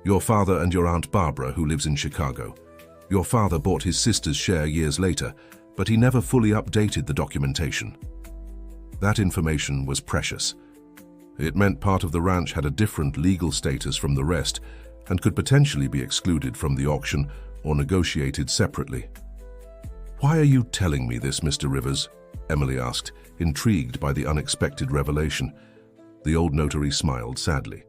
your father and your Aunt Barbara, who lives in Chicago. Your father bought his sister's share years later, but he never fully updated the documentation. That information was precious. It meant part of the ranch had a different legal status from the rest and could potentially be excluded from the auction or negotiated separately." "Why are you telling me this, Mr. Rivers?" Emily asked, intrigued by the unexpected revelation. The old notary smiled sadly.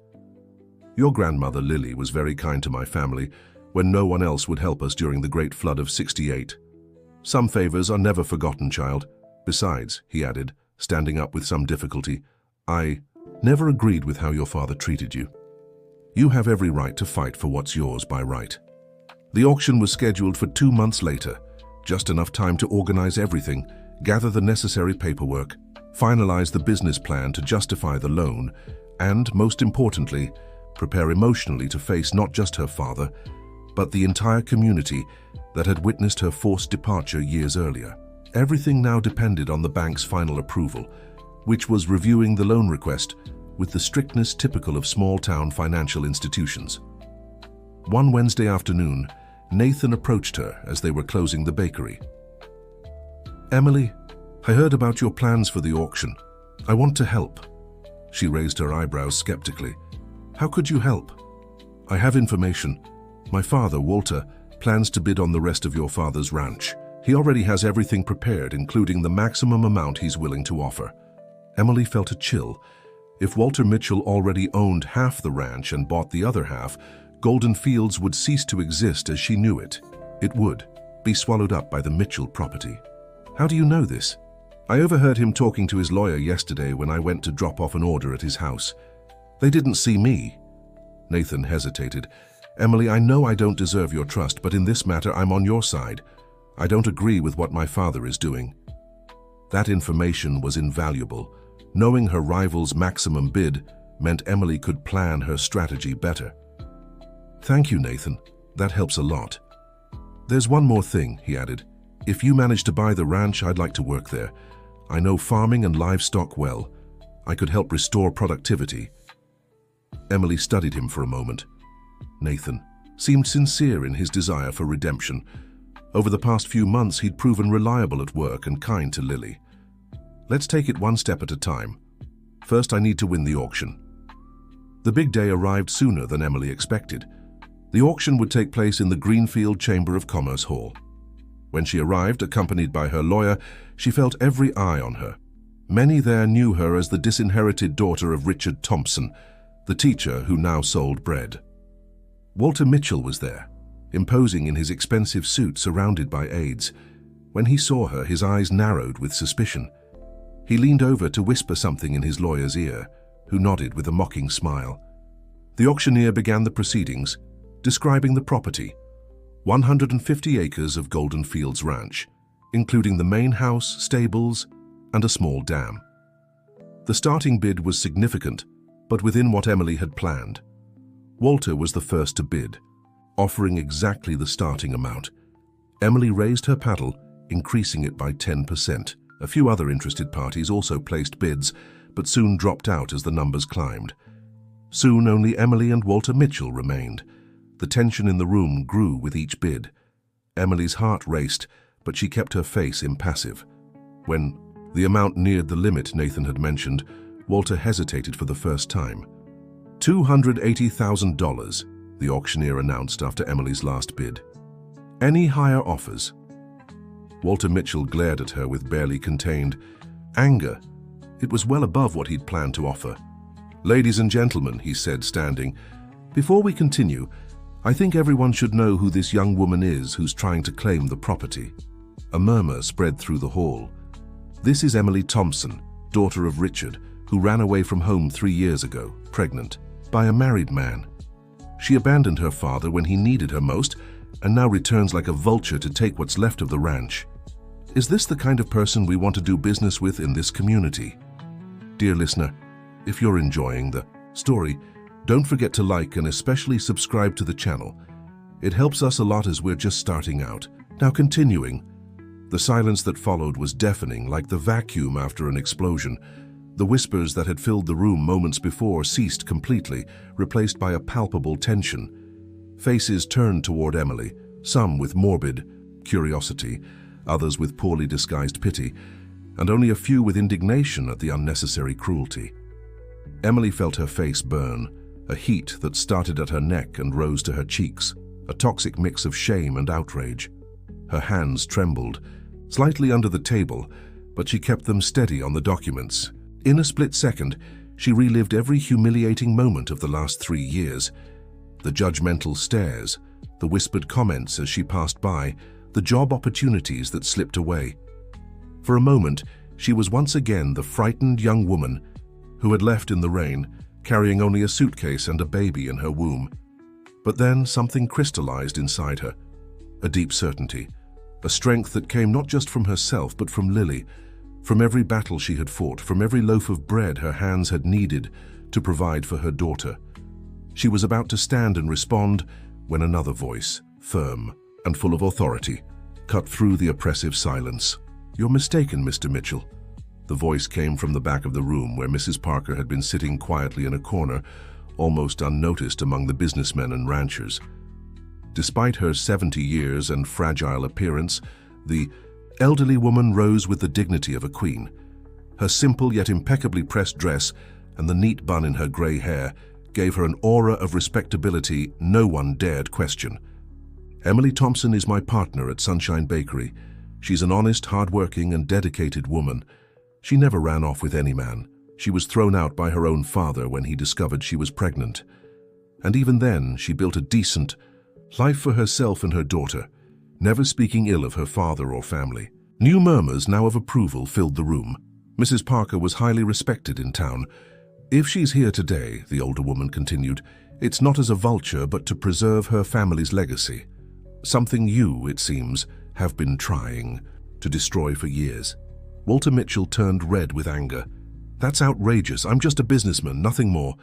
"Your grandmother Lily was very kind to my family when no one else would help us during the Great Flood of '68. Some favors are never forgotten, child. Besides," he added, standing up with some difficulty, "I never agreed with how your father treated you. You have every right to fight for what's yours by right." The auction was scheduled for 2 months later, just enough time to organize everything, gather the necessary paperwork, finalize the business plan to justify the loan, and, most importantly, prepare emotionally to face not just her father, but the entire community that had witnessed her forced departure years earlier. Everything now depended on the bank's final approval, which was reviewing the loan request with the strictness typical of small-town financial institutions. One Wednesday afternoon, Nathan approached her as they were closing the bakery. "Emily, I heard about your plans for the auction. I want to help." She raised her eyebrows skeptically. "How could you help?" "I have information. My father, Walter, plans to bid on the rest of your father's ranch. He already has everything prepared, including the maximum amount he's willing to offer." Emily felt a chill. If Walter Mitchell already owned half the ranch and bought the other half, Golden Fields would cease to exist as she knew it. It would be swallowed up by the Mitchell property. "How do you know this?" "I overheard him talking to his lawyer yesterday when I went to drop off an order at his house. They didn't see me." Nathan hesitated. "Emily, I know I don't deserve your trust, but in this matter I'm on your side. I don't agree with what my father is doing." That information was invaluable. Knowing her rival's maximum bid meant Emily could plan her strategy better. "Thank you, Nathan. That helps a lot. There's one more thing," he added. "If you manage to buy the ranch, I'd like to work there. I know farming and livestock well. I could help restore productivity." Emily studied him for a moment. Nathan seemed sincere in his desire for redemption. Over the past few months, he'd proven reliable at work and kind to Lily. "Let's take it one step at a time. First, I need to win the auction." The big day arrived sooner than Emily expected. The auction would take place in the Greenfield Chamber of Commerce Hall. When she arrived, accompanied by her lawyer, she felt every eye on her. Many there knew her as the disinherited daughter of Richard Thompson, the teacher who now sold bread. Walter Mitchell was there, imposing in his expensive suit surrounded by aides. When he saw her, his eyes narrowed with suspicion. He leaned over to whisper something in his lawyer's ear, who nodded with a mocking smile. The auctioneer began the proceedings, describing the property, 150 acres of Golden Fields Ranch, including the main house, stables, and a small dam. The starting bid was significant, but within what Emily had planned. Walter was the first to bid, offering exactly the starting amount. Emily raised her paddle, increasing it by 10%. A few other interested parties also placed bids, but soon dropped out as the numbers climbed. Soon only Emily and Walter Mitchell remained. The tension in the room grew with each bid. Emily's heart raced, but she kept her face impassive. When the amount neared the limit Nathan had mentioned, Walter hesitated for the first time. $280,000, the auctioneer announced after Emily's last bid. Any higher offers? Walter Mitchell glared at her with barely contained anger. It was well above what he'd planned to offer. "Ladies and gentlemen," he said, standing, "before we continue, I think everyone should know who this young woman is who's trying to claim the property." A murmur spread through the hall. "This is Emily Thompson, daughter of Richard, who ran away from home 3 years ago, pregnant, by a married man. She abandoned her father when he needed her most, and now returns like a vulture to take what's left of the ranch. Is this the kind of person we want to do business with in this community?" Dear listener, if you're enjoying the story, don't forget to like and especially subscribe to the channel. It helps us a lot as we're just starting out. Now continuing. The silence that followed was deafening, like the vacuum after an explosion. The whispers that had filled the room moments before ceased completely, replaced by a palpable tension. Faces turned toward Emily, some with morbid curiosity, others with poorly disguised pity, and only a few with indignation at the unnecessary cruelty. Emily felt her face burn, a heat that started at her neck and rose to her cheeks, a toxic mix of shame and outrage. Her hands trembled, slightly under the table, but she kept them steady on the documents. In a split second, she relived every humiliating moment of the last 3 years. The judgmental stares, the whispered comments as she passed by, the job opportunities that slipped away. For a moment, she was once again the frightened young woman who had left in the rain, carrying only a suitcase and a baby in her womb. But then something crystallized inside her, a deep certainty, a strength that came not just from herself but from Lily, from every battle she had fought, from every loaf of bread her hands had kneaded to provide for her daughter. She was about to stand and respond when another voice, firm and full of authority, cut through the oppressive silence. "You're mistaken, Mr. Mitchell." The voice came from the back of the room where Mrs. Parker had been sitting quietly in a corner, almost unnoticed among the businessmen and ranchers. Despite her 70 years and fragile appearance, the elderly woman rose with the dignity of a queen. Her simple yet impeccably pressed dress and the neat bun in her gray hair gave her an aura of respectability no one dared question. "Emily Thompson is my partner at Sunshine Bakery. She's an honest, hard-working and dedicated woman. She never ran off with any man. She was thrown out by her own father when he discovered she was pregnant. And even then, she built a decent life for herself and her daughter, never speaking ill of her father or family." New murmurs now of approval filled the room. Mrs. Parker was highly respected in town. "If she's here today," the older woman continued, "it's not as a vulture but to preserve her family's legacy. Something you, it seems, have been trying to destroy for years." Walter Mitchell turned red with anger. "That's outrageous. I'm just a businessman, nothing more."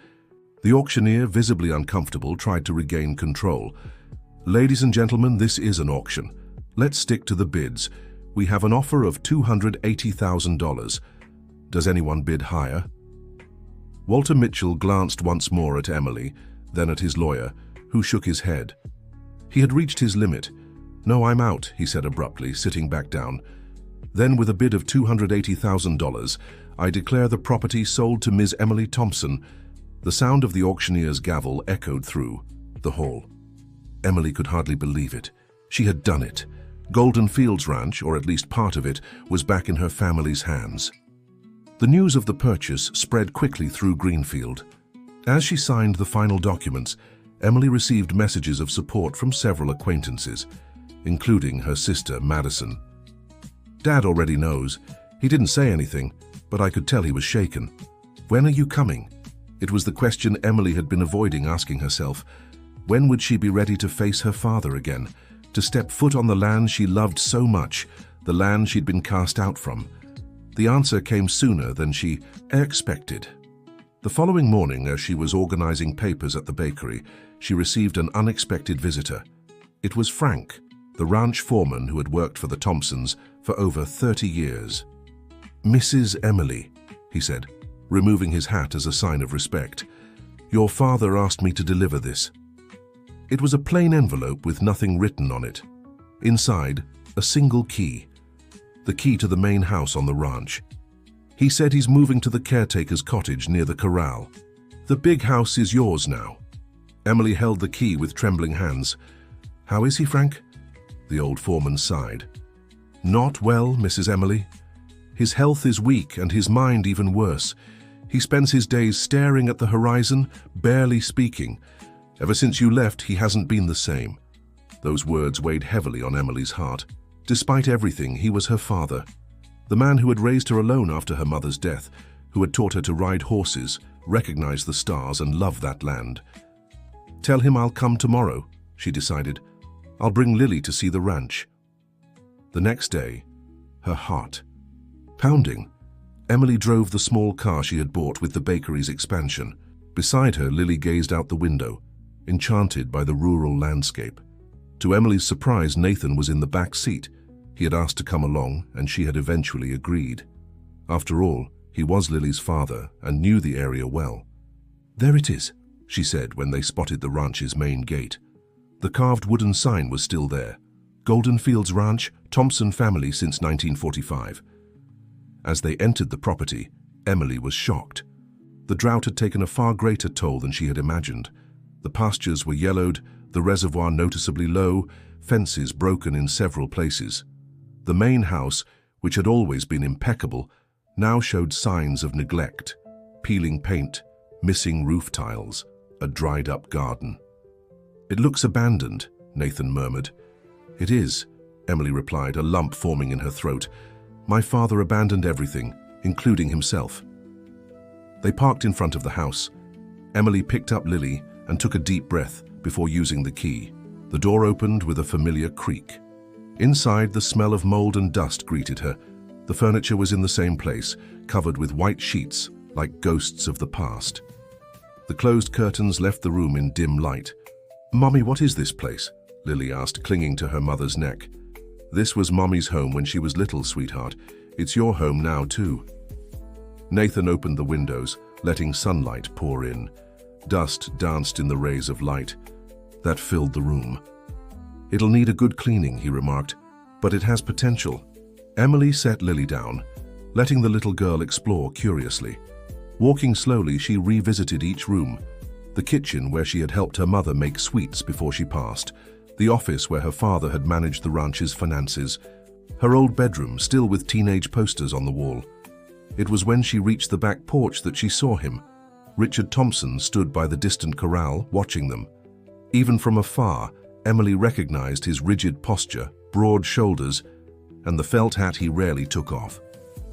The auctioneer, visibly uncomfortable, tried to regain control. "Ladies and gentlemen, this is an auction. Let's stick to the bids. We have an offer of $280,000. Does anyone bid higher?" Walter Mitchell glanced once more at Emily, then at his lawyer, who shook his head. He had reached his limit. "No, I'm out," he said abruptly, sitting back down. "Then, with a bid of $280,000, I declare the property sold to Ms. Emily Thompson." The sound of the auctioneer's gavel echoed through the hall. Emily could hardly believe it. She had done it. Golden Fields Ranch, or at least part of it, was back in her family's hands. The news of the purchase spread quickly through Greenfield. As she signed the final documents, Emily received messages of support from several acquaintances, including her sister, Madison. "Dad already knows. He didn't say anything, but I could tell he was shaken." "When are you coming?" It was the question Emily had been avoiding asking herself. When would she be ready to face her father again, to step foot on the land she loved so much, the land she'd been cast out from? The answer came sooner than she expected. The following morning, as she was organizing papers at the bakery, she received an unexpected visitor. It was Frank, the ranch foreman who had worked for the Thompsons for over 30 years. "Mrs. Emily," he said, removing his hat as a sign of respect, "your father asked me to deliver this." It was a plain envelope with nothing written on it. Inside, a single key, the key to the main house on the ranch. He said he's moving to the caretaker's cottage near the corral. The big house is yours now. Emily held the key with trembling hands. How is he, Frank? The old foreman sighed. Not well, Mrs. Emily. His health is weak and his mind even worse. He spends his days staring at the horizon, barely speaking. Ever since you left, he hasn't been the same. Those words weighed heavily on Emily's heart. Despite everything, he was her father. The man who had raised her alone after her mother's death, who had taught her to ride horses, recognize the stars and love that land. Tell him I'll come tomorrow, she decided. I'll bring Lily to see the ranch. The next day, her heart pounding, Emily drove the small car she had bought with the bakery's expansion. Beside her, Lily gazed out the window, enchanted by the rural landscape. To Emily's surprise, Nathan was in the back seat. He had asked to come along, and she had eventually agreed. After all, he was Lily's father and knew the area well. There it is, she said when they spotted the ranch's main gate. The carved wooden sign was still there. Golden Fields Ranch, Thompson family since 1945. As they entered the property, Emily was shocked. The drought had taken a far greater toll than she had imagined. The pastures were yellowed, the reservoir noticeably low, fences broken in several places. The main house, which had always been impeccable, now showed signs of neglect: peeling paint, missing roof tiles, a dried-up garden. It looks abandoned, Nathan murmured. It is, Emily replied, a lump forming in her throat. My father abandoned everything, including himself. They parked in front of the house. Emily picked up Lily and took a deep breath before using the key. The door opened with a familiar creak. Inside, the smell of mold and dust greeted her. The furniture was in the same place, covered with white sheets, like ghosts of the past. The closed curtains left the room in dim light. Mommy, what is this place? Lily asked, clinging to her mother's neck. This was Mommy's home when she was little, sweetheart. It's your home now, too. Nathan opened the windows, letting sunlight pour in. Dust danced in the rays of light. That filled the room. It'll need a good cleaning, he remarked, but it has potential. Emily set Lily down, letting the little girl explore curiously. Walking slowly, she revisited each room. The kitchen, where she had helped her mother make sweets before she passed. The office where her father had managed the ranch's finances. Her old bedroom, still with teenage posters on the wall. It was when she reached the back porch that she saw him. Richard Thompson stood by the distant corral, watching them. Even from afar, Emily recognized his rigid posture, broad shoulders, and the felt hat he rarely took off.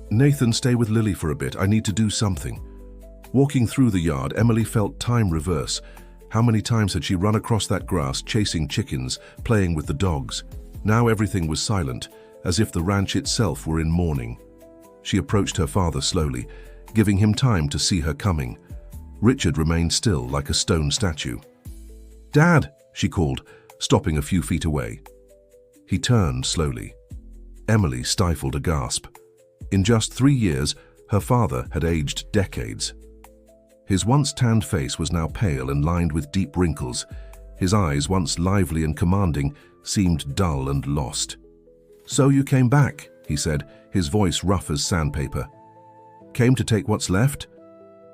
Nathan, stay with Lily for a bit. I need to do something. Walking through the yard, Emily felt time reverse. How many times had she run across that grass, chasing chickens, playing with the dogs? Now everything was silent, as if the ranch itself were in mourning. She approached her father slowly, giving him time to see her coming. Richard remained still, like a stone statue. Dad, she called, stopping a few feet away. He turned slowly. Emily stifled a gasp. In just 3 years, her father had aged decades. His once tanned face was now pale and lined with deep wrinkles. His eyes, once lively and commanding, seemed dull and lost. So you came back, he said, his voice rough as sandpaper. Came to take what's left?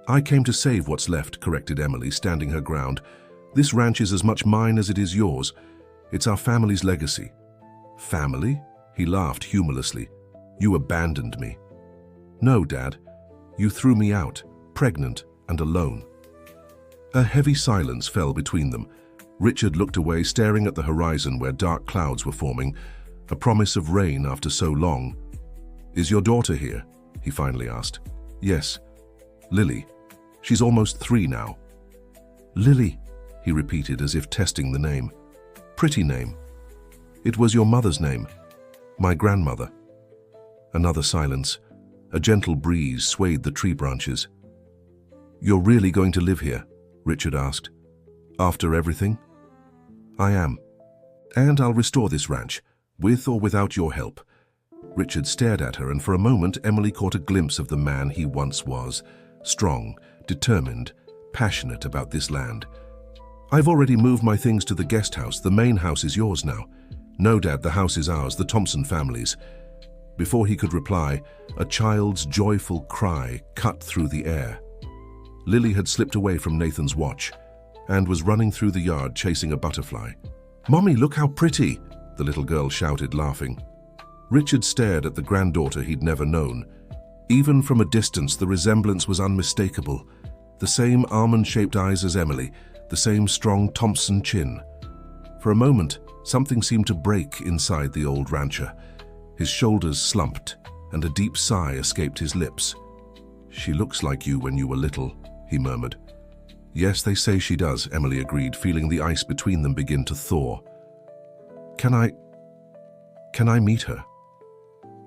I came to save what's left, corrected Emily, standing her ground. This ranch is as much mine as it is yours. It's our family's legacy. Family? He laughed humorlessly. You abandoned me. No, Dad. You threw me out, pregnant and alone. A heavy silence fell between them. Richard looked away, staring at the horizon where dark clouds were forming, a promise of rain after so long. Is your daughter here? He finally asked. Yes. Lily. She's almost 3 now. Lily, he repeated as if testing the name. Pretty name. It was your mother's name. My grandmother. Another silence. A gentle breeze swayed the tree branches. You're really going to live here? Richard asked. After everything? I am. And I'll restore this ranch, with or without your help. Richard stared at her, and for a moment Emily caught a glimpse of the man he once was. Strong, determined, passionate about this land. I've already moved my things to the guest house. The main house is yours now. No, Dad, the house is ours, the Thompson family's. Before he could reply, a child's joyful cry cut through the air. Lily had slipped away from Nathan's watch and was running through the yard chasing a butterfly. "Mommy, look how pretty!" the little girl shouted, laughing. Richard stared at the granddaughter he'd never known. Even from a distance, the resemblance was unmistakable. The same almond-shaped eyes as Emily, the same strong Thompson chin. For a moment, something seemed to break inside the old rancher. His shoulders slumped, and a deep sigh escaped his lips. "She looks like you when you were little," he murmured. "Yes, they say she does," Emily agreed, feeling the ice between them begin to thaw. Can I meet her?"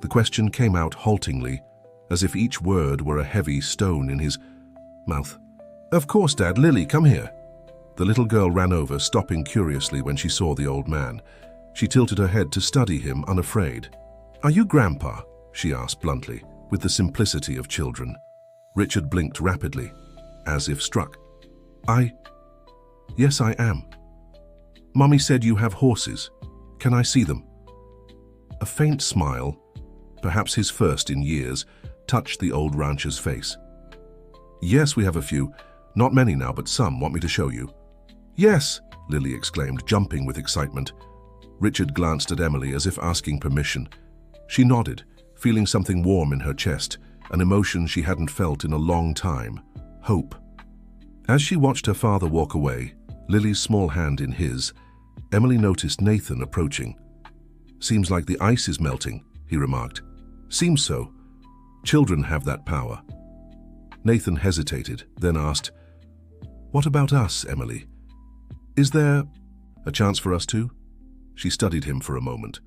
The question came out haltingly, as if each word were a heavy stone in his mouth. "Of course, Dad. Lily, come here." The little girl ran over, stopping curiously when she saw the old man. She tilted her head to study him, unafraid. "Are you Grandpa?" she asked bluntly, with the simplicity of children. Richard blinked rapidly, as if struck. Yes, I am. Mommy said you have horses. Can I see them?" A faint smile, perhaps his first in years, touched the old rancher's face. "Yes, we have a few. Not many now, but some. Want me to show you?" "Yes," Lily exclaimed, jumping with excitement. Richard glanced at Emily as if asking permission. She nodded, feeling something warm in her chest, an emotion she hadn't felt in a long time: hope. As she watched her father walk away, Lily's small hand in his, Emily noticed Nathan approaching. "Seems like the ice is melting," he remarked. "Seems so. Children have that power." Nathan hesitated, then asked, "What about us, Emily? Is there a chance for us too?" She studied him for a moment.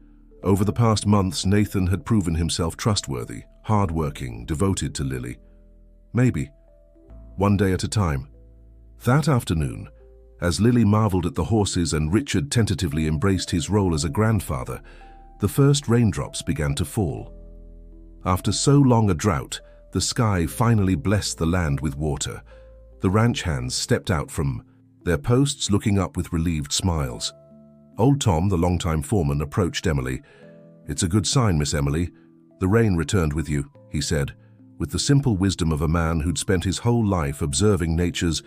Over the past months, Nathan had proven himself trustworthy, hard-working, devoted to Lily. Maybe. One day at a time. That afternoon, as Lily marveled at the horses and Richard tentatively embraced his role as a grandfather, the first raindrops began to fall. After so long a drought, the sky finally blessed the land with water. The ranch hands stepped out from their posts, looking up with relieved smiles. Old Tom, the longtime foreman, approached Emily. "It's a good sign, Miss Emily. The rain returned with you," he said, with the simple wisdom of a man who'd spent his whole life observing nature's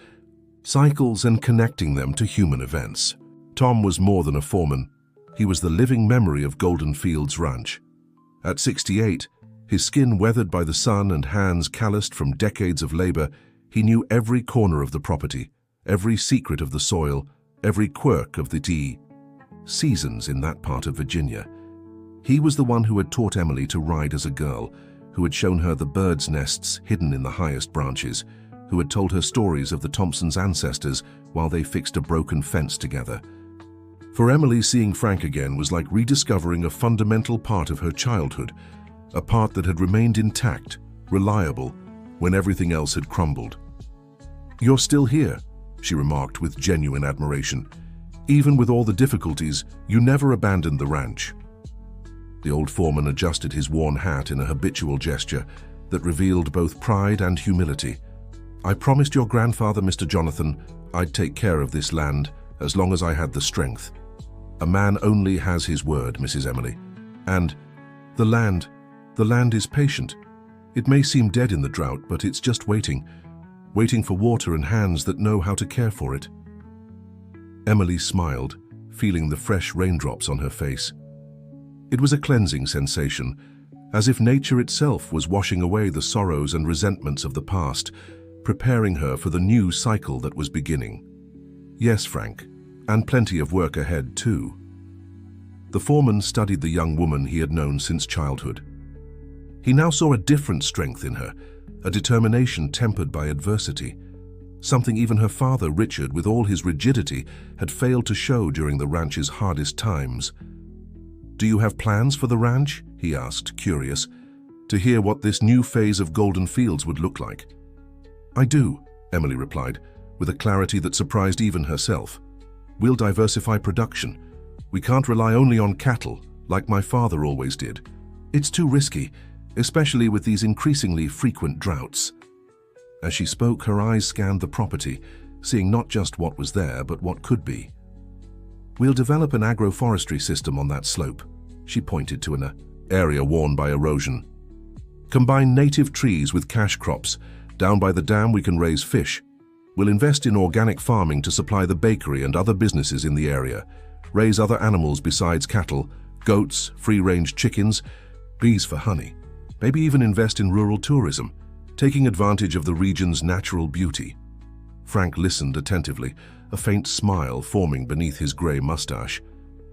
cycles and connecting them to human events. Tom was more than a foreman. He was the living memory of Golden Fields Ranch. At 68, his skin weathered by the sun and hands calloused from decades of labor, he knew every corner of the property, every secret of the soil, every quirk of the seasons in that part of Virginia. He was the one who had taught Emily to ride as a girl, who had shown her the birds' nests hidden in the highest branches, who had told her stories of the Thompsons' ancestors while they fixed a broken fence together. For Emily, seeing Frank again was like rediscovering a fundamental part of her childhood, a part that had remained intact, reliable, when everything else had crumbled. "You're still here," she remarked with genuine admiration. "Even with all the difficulties, you never abandoned the ranch." The old foreman adjusted his worn hat in a habitual gesture that revealed both pride and humility. "I promised your grandfather, Mr. Jonathan, I'd take care of this land as long as I had the strength. A man only has his word, Mrs. Emily. And the land is patient. It may seem dead in the drought, but it's just waiting for water and hands that know how to care for it." Emily smiled, feeling the fresh raindrops on her face. It was a cleansing sensation, as if nature itself was washing away the sorrows and resentments of the past, preparing her for the new cycle that was beginning. "Yes, Frank, and plenty of work ahead too." The foreman studied the young woman he had known since childhood. He now saw a different strength in her, a determination tempered by adversity, something even her father, Richard, with all his rigidity, had failed to show during the ranch's hardest times. "Do you have plans for the ranch?" he asked, curious, to hear what this new phase of Golden Fields would look like. "I do," Emily replied, with a clarity that surprised even herself. "We'll diversify production. We can't rely only on cattle, like my father always did. It's too risky, especially with these increasingly frequent droughts." As she spoke, her eyes scanned the property, seeing not just what was there, but what could be. "We'll develop an agroforestry system on that slope," she pointed to area worn by erosion. Combine native trees with cash crops. Down by the dam we can raise fish. We'll invest in organic farming to supply the bakery and other businesses in the area. Raise other animals besides cattle, goats, free-range chickens, bees for honey. Maybe even invest in rural tourism, taking advantage of the region's natural beauty. Frank listened attentively, a faint smile forming beneath his grey mustache.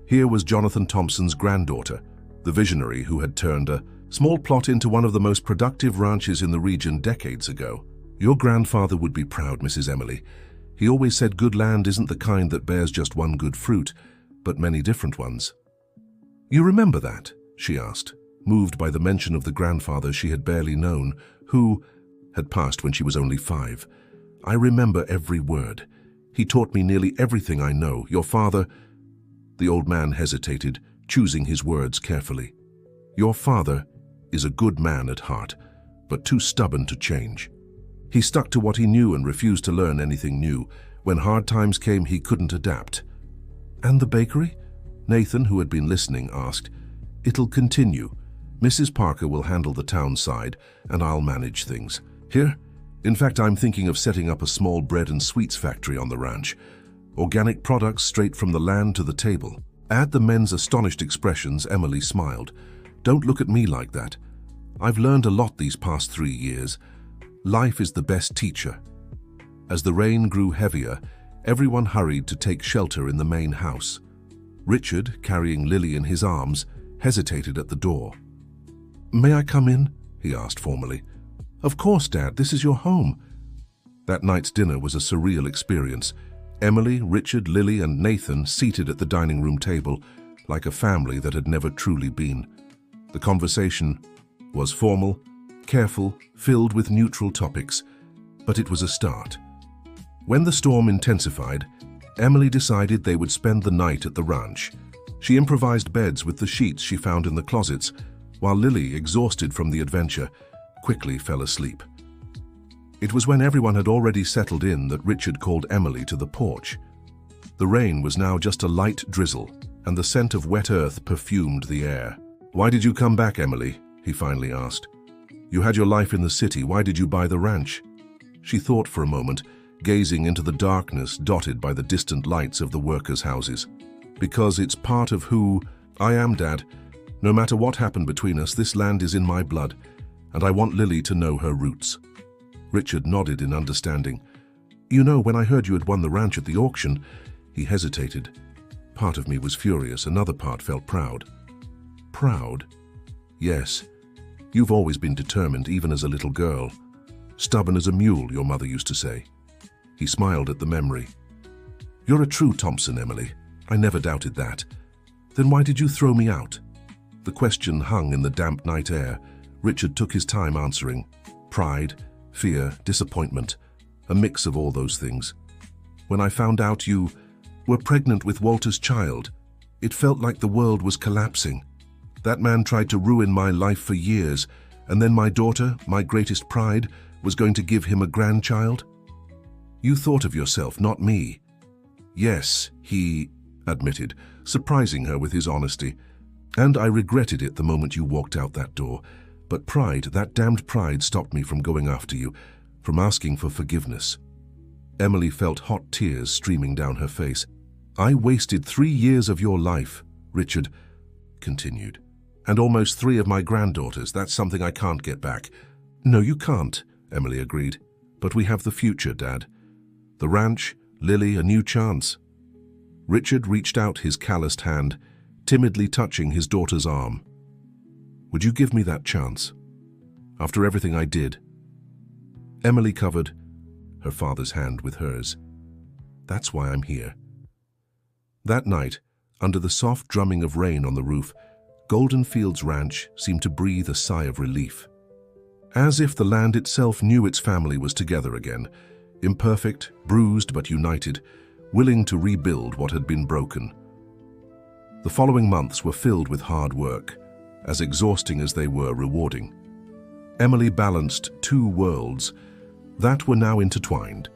Here was Jonathan Thompson's granddaughter, the visionary who had turned a small plot into one of the most productive ranches in the region decades ago. Your grandfather would be proud, Mrs. Emily. He always said good land isn't the kind that bears just one good fruit, but many different ones. You remember that? She asked, moved by the mention of the grandfather she had barely known, who had passed when she was only 5. I remember every word. He taught me nearly everything I know. Your father... The old man hesitated, choosing his words carefully. Your father is a good man at heart, but too stubborn to change. He stuck to what he knew and refused to learn anything new. When hard times came, he couldn't adapt. And the bakery? Nathan, who had been listening, asked. It'll continue. Mrs. Parker will handle the town side, and I'll manage things. Here? In fact, I'm thinking of setting up a small bread and sweets factory on the ranch. Organic products straight from the land to the table. At the men's astonished expressions, Emily smiled. Don't look at me like that. I've learned a lot these past 3 years. Life is the best teacher. As the rain grew heavier, everyone hurried to take shelter in the main house. Richard, carrying Lily in his arms, hesitated at the door. May I come in? He asked formally. Of course, Dad, this is your home. That night's dinner was a surreal experience. Emily, Richard, Lily, and Nathan seated at the dining room table, like a family that had never truly been. The conversation was formal, careful, filled with neutral topics, but it was a start. When the storm intensified, Emily decided they would spend the night at the ranch. She improvised beds with the sheets she found in the closets, while Lily, exhausted from the adventure, quickly fell asleep. It was when everyone had already settled in that Richard called Emily to the porch. The rain was now just a light drizzle, and the scent of wet earth perfumed the air. Why did you come back, Emily? He finally asked. You had your life in the city. Why did you buy the ranch? She thought for a moment, gazing into the darkness dotted by the distant lights of the workers' houses. Because it's part of who I am, Dad. No matter what happened between us, this land is in my blood, and I want Lily to know her roots. Richard nodded in understanding. You know, when I heard you had won the ranch at the auction, he hesitated. Part of me was furious, another part felt proud. Proud? Yes. You've always been determined, even as a little girl. Stubborn as a mule, your mother used to say. He smiled at the memory. You're a true Thompson, Emily. I never doubted that. Then why did you throw me out? The question hung in the damp night air. Richard took his time answering. Pride, fear, disappointment, a mix of all those things. When I found out you were pregnant with Walter's child, it felt like the world was collapsing. That man tried to ruin my life for years, and then my daughter, my greatest pride, was going to give him a grandchild? You thought of yourself, not me. Yes, he admitted, surprising her with his honesty. And I regretted it the moment you walked out that door. But pride, that damned pride, stopped me from going after you, from asking for forgiveness. Emily felt hot tears streaming down her face. I wasted 3 years of your life, Richard continued. And almost 3 of my granddaughters. That's something I can't get back. No, you can't, Emily agreed. But we have the future, Dad. The ranch, Lily, a new chance. Richard reached out his calloused hand, timidly touching his daughter's arm. Would you give me that chance? After everything I did? Emily covered her father's hand with hers. That's why I'm here. That night, under the soft drumming of rain on the roof, Golden Fields Ranch seemed to breathe a sigh of relief. As if the land itself knew its family was together again, imperfect, bruised but united, willing to rebuild what had been broken. The following months were filled with hard work, as exhausting as they were rewarding. Emily balanced 2 worlds that were now intertwined.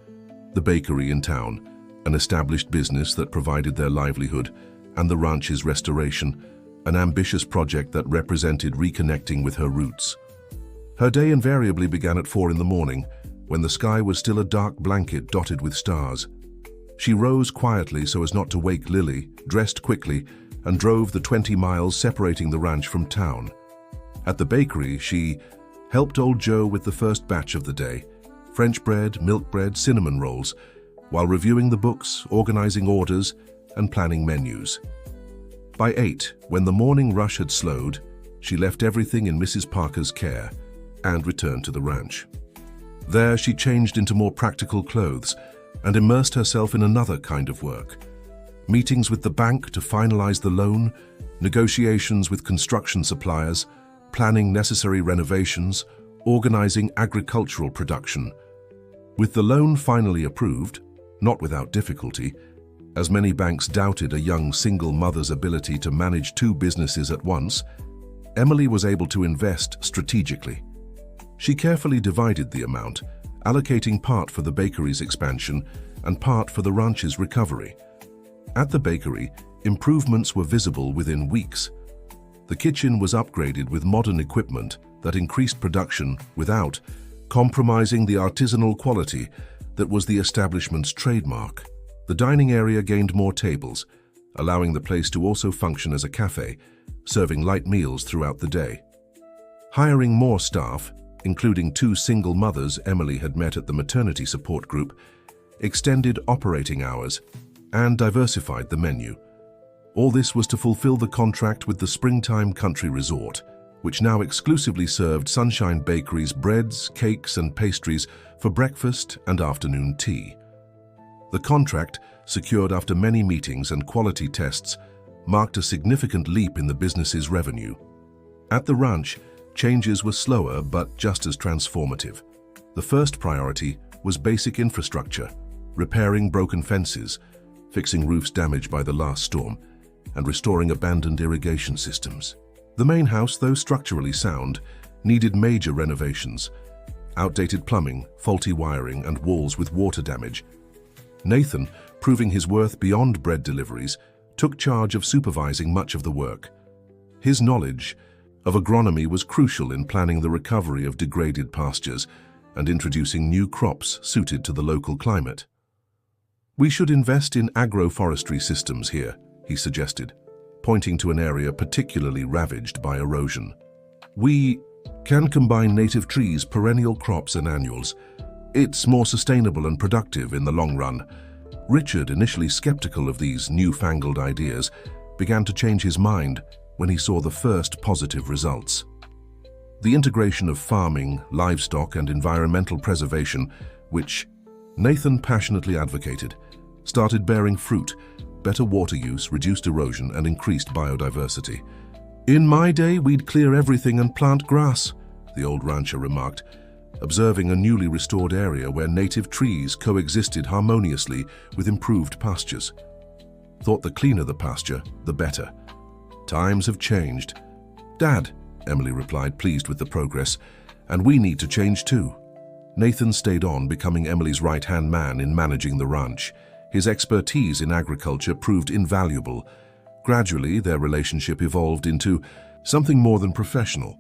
The bakery in town, an established business that provided their livelihood, and the ranch's restoration, an ambitious project that represented reconnecting with her roots. Her day invariably began at 4 in the morning, when the sky was still a dark blanket dotted with stars. She rose quietly so as not to wake Lily, dressed quickly, and drove the 20 miles separating the ranch from town. At the bakery, she helped old Joe with the first batch of the day, French bread, milk bread, cinnamon rolls, while reviewing the books, organizing orders, and planning menus. By 8, when the morning rush had slowed, she left everything in Mrs. Parker's care and returned to the ranch. There, she changed into more practical clothes and immersed herself in another kind of work. Meetings with the bank to finalize the loan, negotiations with construction suppliers, planning necessary renovations, organizing agricultural production. With the loan finally approved, not without difficulty, as many banks doubted a young single mother's ability to manage 2 businesses at once, Emily was able to invest strategically. She carefully divided the amount, allocating part for the bakery's expansion and part for the ranch's recovery. At the bakery, improvements were visible within weeks. The kitchen was upgraded with modern equipment that increased production without compromising the artisanal quality that was the establishment's trademark. The dining area gained more tables, allowing the place to also function as a cafe, serving light meals throughout the day. Hiring more staff, including 2 single mothers Emily had met at the maternity support group, extended operating hours, and diversified the menu. All this was to fulfill the contract with the Springtime Country Resort, which now exclusively served Sunshine Bakery's breads, cakes, and pastries for breakfast and afternoon tea. The contract, secured after many meetings and quality tests, marked a significant leap in the business's revenue. At the ranch, changes were slower but just as transformative. The first priority was basic infrastructure, repairing broken fences, fixing roofs damaged by the last storm, and restoring abandoned irrigation systems. The main house, though structurally sound, needed major renovations. Outdated plumbing, faulty wiring, and walls with water damage. Nathan, proving his worth beyond bread deliveries, took charge of supervising much of the work. His knowledge of agronomy was crucial in planning the recovery of degraded pastures and introducing new crops suited to the local climate. "We should invest in agroforestry systems here," he suggested, pointing to an area particularly ravaged by erosion. "We can combine native trees, perennial crops, and annuals. It's more sustainable and productive in the long run." Richard, initially skeptical of these newfangled ideas, began to change his mind when he saw the first positive results. The integration of farming, livestock, and environmental preservation, which Nathan passionately advocated, started bearing fruit. Better water use, reduced erosion, and increased biodiversity. "In my day, we'd clear everything and plant grass," the old rancher remarked, observing a newly restored area where native trees coexisted harmoniously with improved pastures. Thought the cleaner the pasture, the better. "Times have changed." "Dad," Emily replied, pleased with the progress, "and we need to change too." Nathan stayed on, becoming Emily's right-hand man in managing the ranch. His expertise in agriculture proved invaluable. Gradually, their relationship evolved into something more than professional,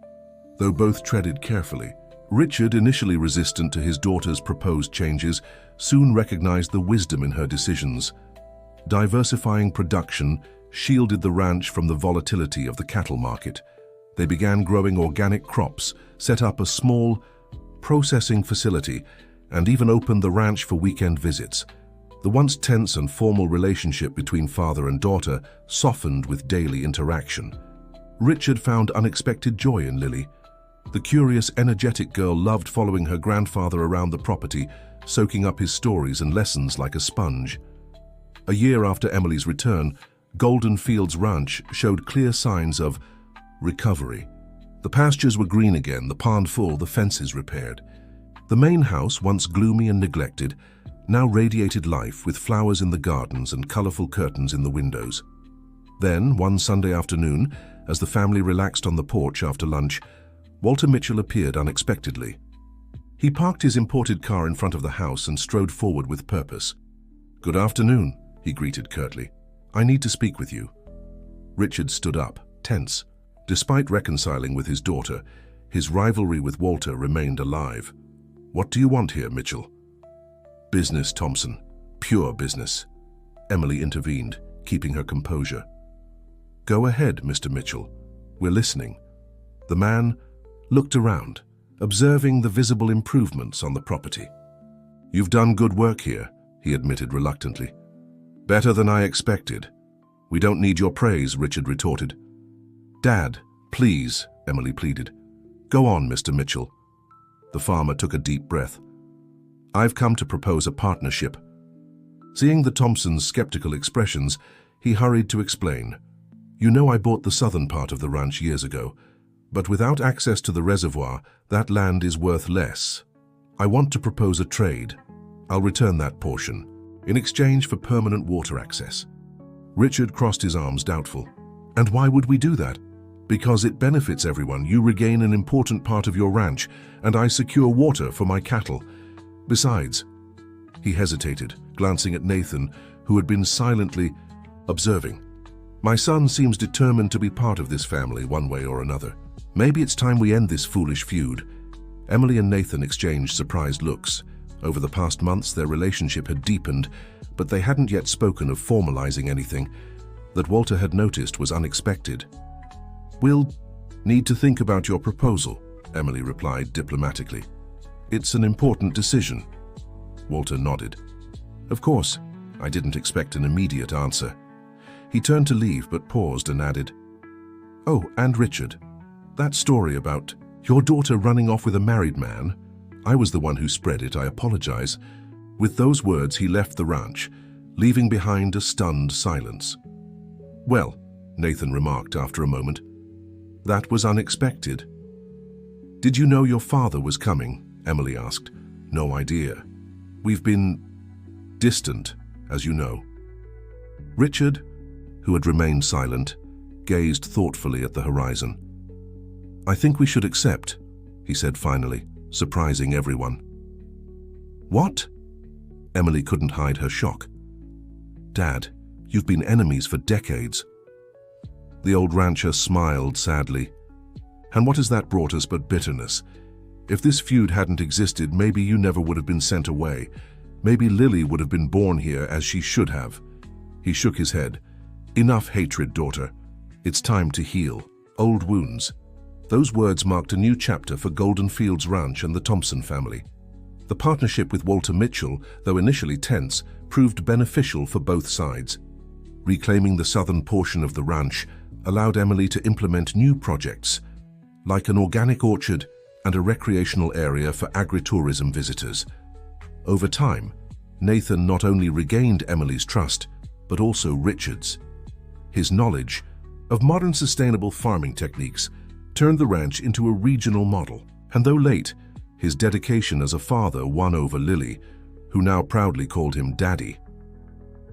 though both treaded carefully. Richard, initially resistant to his daughter's proposed changes, soon recognized the wisdom in her decisions. Diversifying production shielded the ranch from the volatility of the cattle market. They began growing organic crops, set up a small processing facility, and even opened the ranch for weekend visits. The once tense and formal relationship between father and daughter softened with daily interaction. Richard found unexpected joy in Lily. The curious, energetic girl loved following her grandfather around the property, soaking up his stories and lessons like a sponge. A year after Emily's return, Golden Fields Ranch showed clear signs of recovery. The pastures were green again, the pond full, the fences repaired. The main house, once gloomy and neglected, now radiated life with flowers in the gardens and colorful curtains in the windows. Then, one Sunday afternoon, as the family relaxed on the porch after lunch, Walter Mitchell appeared unexpectedly. He parked his imported car in front of the house and strode forward with purpose. "Good afternoon," he greeted curtly. "I need to speak with you." Richard stood up, tense. Despite reconciling with his daughter, his rivalry with Walter remained alive. "What do you want here, Mitchell?" "Business, Thompson. Pure business." Emily intervened, keeping her composure. "Go ahead, Mr. Mitchell. We're listening." The man looked around, observing the visible improvements on the property. "You've done good work here," he admitted reluctantly. "Better than I expected." "We don't need your praise," Richard retorted. "Dad, please," Emily pleaded. "Go on, Mr. Mitchell." The farmer took a deep breath. "I've come to propose a partnership." Seeing the Thompsons' skeptical expressions, he hurried to explain. "You know, I bought the southern part of the ranch years ago, but without access to the reservoir, that land is worth less. I want to propose a trade. I'll return that portion, in exchange for permanent water access." Richard crossed his arms, doubtful. "And why would we do that?" "Because it benefits everyone. You regain an important part of your ranch, and I secure water for my cattle. Besides," he hesitated, glancing at Nathan, who had been silently observing, "my son seems determined to be part of this family one way or another. Maybe it's time we end this foolish feud." Emily and Nathan exchanged surprised looks. Over the past months, their relationship had deepened, but they hadn't yet spoken of formalizing anything. That Walter had noticed was unexpected. "We'll need to think about your proposal," Emily replied diplomatically. "It's an important decision." Walter nodded. "Of course, I didn't expect an immediate answer." He turned to leave but paused and added, "Oh, and Richard, that story about your daughter running off with a married man, I was the one who spread it, I apologize." With those words, he left the ranch, leaving behind a stunned silence. "Well," Nathan remarked after a moment, "that was unexpected." "Did you know your father was coming?" Emily asked. "No idea. We've been distant, as you know." Richard, who had remained silent, gazed thoughtfully at the horizon. "I think we should accept," he said finally, surprising everyone. "What?" Emily couldn't hide her shock. "Dad, you've been enemies for decades." The old rancher smiled sadly. "And what has that brought us but bitterness? If this feud hadn't existed, maybe you never would have been sent away. Maybe Lily would have been born here as she should have." He shook his head. "Enough hatred, daughter. It's time to heal. Old wounds." Those words marked a new chapter for Golden Fields Ranch and the Thompson family. The partnership with Walter Mitchell, though initially tense, proved beneficial for both sides. Reclaiming the southern portion of the ranch allowed Emily to implement new projects, like an organic orchard and a recreational area for agritourism visitors. Over time, Nathan not only regained Emily's trust, but also Richard's. His knowledge of modern sustainable farming techniques turned the ranch into a regional model, and though late, his dedication as a father won over Lily, who now proudly called him Daddy.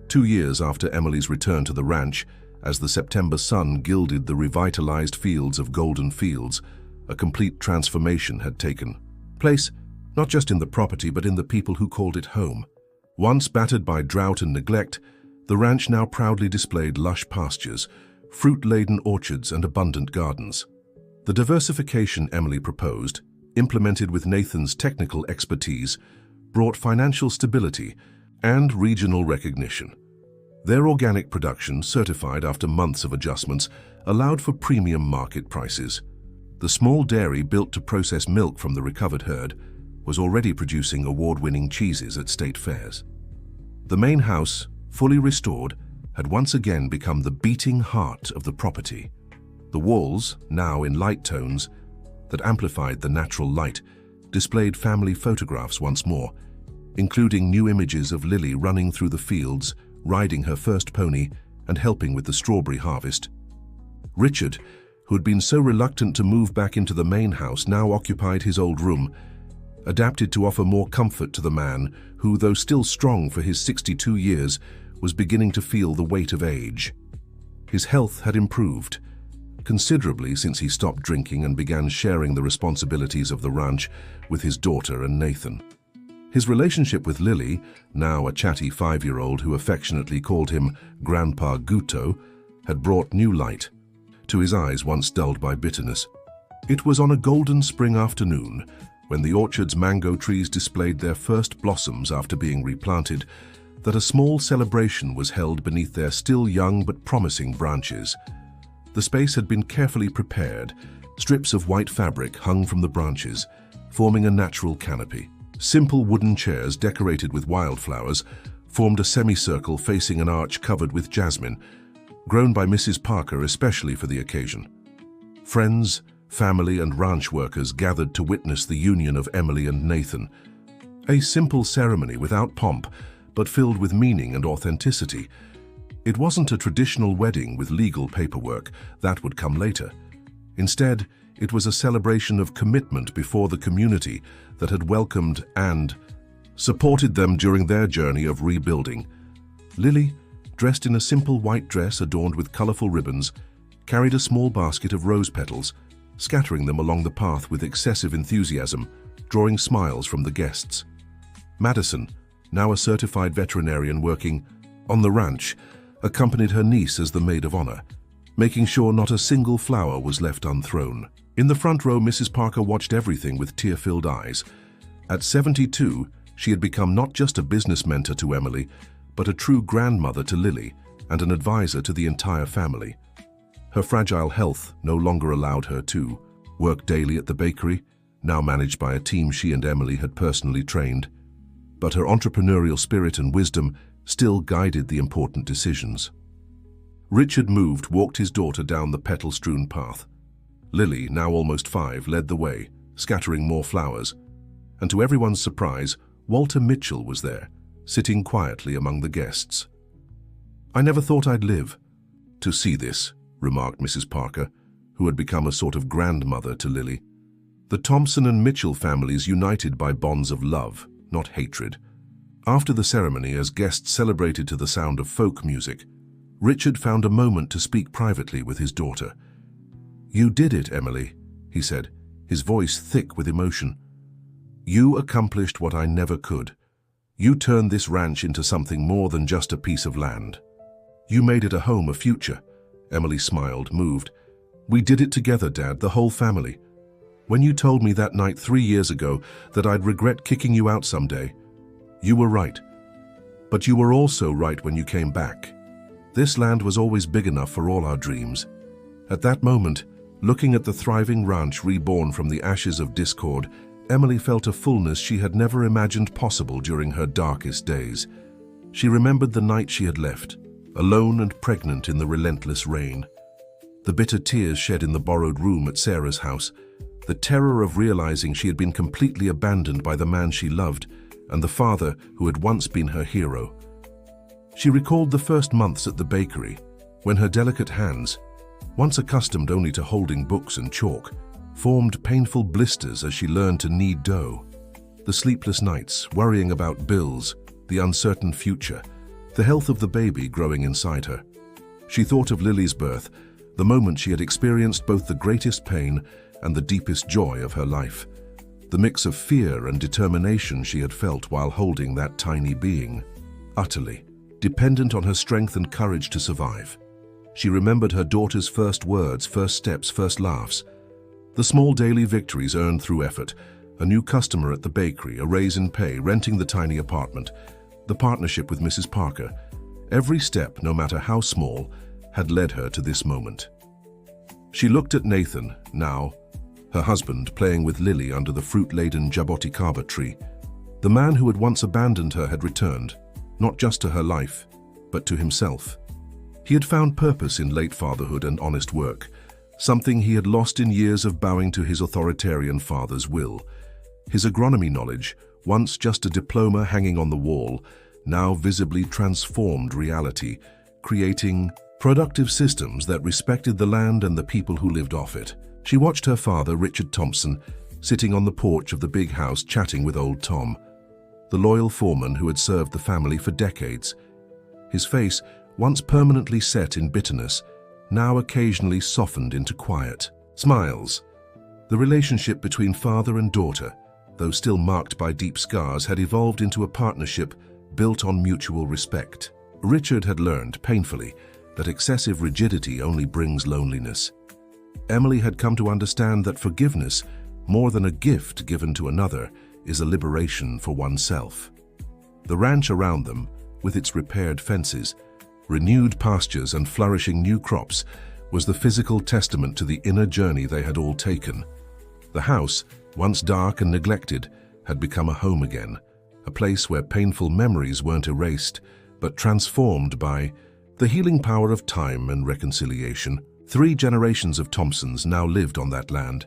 2 years after Emily's return to the ranch, as the September sun gilded the revitalized fields of Golden Fields, a complete transformation had taken place, not just in the property but in the people who called it home. Once battered by drought and neglect, the ranch now proudly displayed lush pastures, fruit-laden orchards and abundant gardens. The diversification Emily proposed, implemented with Nathan's technical expertise, brought financial stability and regional recognition. Their organic production, certified after months of adjustments, allowed for premium market prices. The small dairy built to process milk from the recovered herd was already producing award-winning cheeses at state fairs. The main house, fully restored, had once again become the beating heart of the property. The walls, now in light tones that amplified the natural light, displayed family photographs once more, including new images of Lily running through the fields, riding her first pony, and helping with the strawberry harvest. Richard, who had been so reluctant to move back into the main house, now occupied his old room, adapted to offer more comfort to the man who, though still strong for his 62 years, was beginning to feel the weight of age. His health had improved considerably since he stopped drinking and began sharing the responsibilities of the ranch with his daughter and Nathan. His relationship with Lily, now a chatty 5-year-old who affectionately called him Grandpa Guto, had brought new light. to his eyes once dulled by bitterness. It was on a golden spring afternoon, when the orchard's mango trees displayed their first blossoms after being replanted, that a small celebration was held beneath their still young but promising branches. The space had been carefully prepared. Strips of white fabric hung from the branches, forming a natural canopy. Simple wooden chairs decorated with wildflowers formed a semicircle facing an arch covered with jasmine, grown by Mrs. Parker especially for the occasion. Friends, family, and ranch workers gathered to witness the union of Emily and Nathan. A simple ceremony without pomp, but filled with meaning and authenticity. It wasn't a traditional wedding with legal paperwork. That would come later. Instead, it was a celebration of commitment before the community that had welcomed and supported them during their journey of rebuilding. Lily, dressed in a simple white dress adorned with colorful ribbons, carried a small basket of rose petals, scattering them along the path with excessive enthusiasm, drawing smiles from the guests. Madison, now a certified veterinarian working on the ranch, accompanied her niece as the maid of honor, making sure not a single flower was left unthrown. In the front row, Mrs. Parker watched everything with tear-filled eyes. At 72, she had become not just a business mentor to Emily, but a true grandmother to Lily and an advisor to the entire family. Her fragile health no longer allowed her to work daily at the bakery, now managed by a team she and Emily had personally trained. But her entrepreneurial spirit and wisdom still guided the important decisions. Richard walked his daughter down the petal-strewn path. Lily, now almost 5, led the way, scattering more flowers. And to everyone's surprise, Walter Mitchell was there, sitting quietly among the guests. "I never thought I'd live to see this," remarked Mrs. Parker, who had become a sort of grandmother to Lily. The Thompson and Mitchell families united by bonds of love, not hatred. After the ceremony, as guests celebrated to the sound of folk music, Richard found a moment to speak privately with his daughter. "You did it, Emily," he said, his voice thick with emotion. "You accomplished what I never could. You turned this ranch into something more than just a piece of land. You made it a home, a future." Emily smiled, moved. "We did it together, Dad, the whole family. When you told me that night 3 years ago that I'd regret kicking you out someday, you were right. But you were also right when you came back. This land was always big enough for all our dreams." At that moment, looking at the thriving ranch reborn from the ashes of discord, Emily felt a fullness she had never imagined possible during her darkest days. She remembered the night she had left, alone and pregnant in the relentless rain. The bitter tears shed in the borrowed room at Sarah's house, the terror of realizing she had been completely abandoned by the man she loved and the father who had once been her hero. She recalled the first months at the bakery, when her delicate hands, once accustomed only to holding books and chalk, formed painful blisters as she learned to knead dough. The sleepless nights, worrying about bills, the uncertain future, the health of the baby growing inside her. She thought of Lily's birth, the moment she had experienced both the greatest pain and the deepest joy of her life. The mix of fear and determination she had felt while holding that tiny being, utterly dependent on her strength and courage to survive. She remembered her daughter's first words, first steps, first laughs. The small daily victories earned through effort, a new customer at the bakery, a raise in pay, renting the tiny apartment, the partnership with Mrs. Parker. Every step, no matter how small, had led her to this moment. She looked at Nathan, now, her husband, playing with Lily under the fruit-laden jaboticaba tree. The man who had once abandoned her had returned, not just to her life, but to himself. He had found purpose in late fatherhood and honest work, something he had lost in years of bowing to his authoritarian father's will. His agronomy knowledge, once just a diploma hanging on the wall, now visibly transformed reality, creating productive systems that respected the land and the people who lived off it. She watched her father, Richard Thompson, sitting on the porch of the big house chatting with old Tom, the loyal foreman who had served the family for decades. His face, once permanently set in bitterness, now occasionally softened into quiet smiles. The relationship between father and daughter, though still marked by deep scars, had evolved into a partnership built on mutual respect. Richard had learned, painfully, that excessive rigidity only brings loneliness. Emily had come to understand that forgiveness, more than a gift given to another, is a liberation for oneself. The ranch around them, with its repaired fences, renewed pastures and flourishing new crops, was the physical testament to the inner journey they had all taken. The house, once dark and neglected, had become a home again, a place where painful memories weren't erased, but transformed by the healing power of time and reconciliation. 3 generations of Thompsons now lived on that land.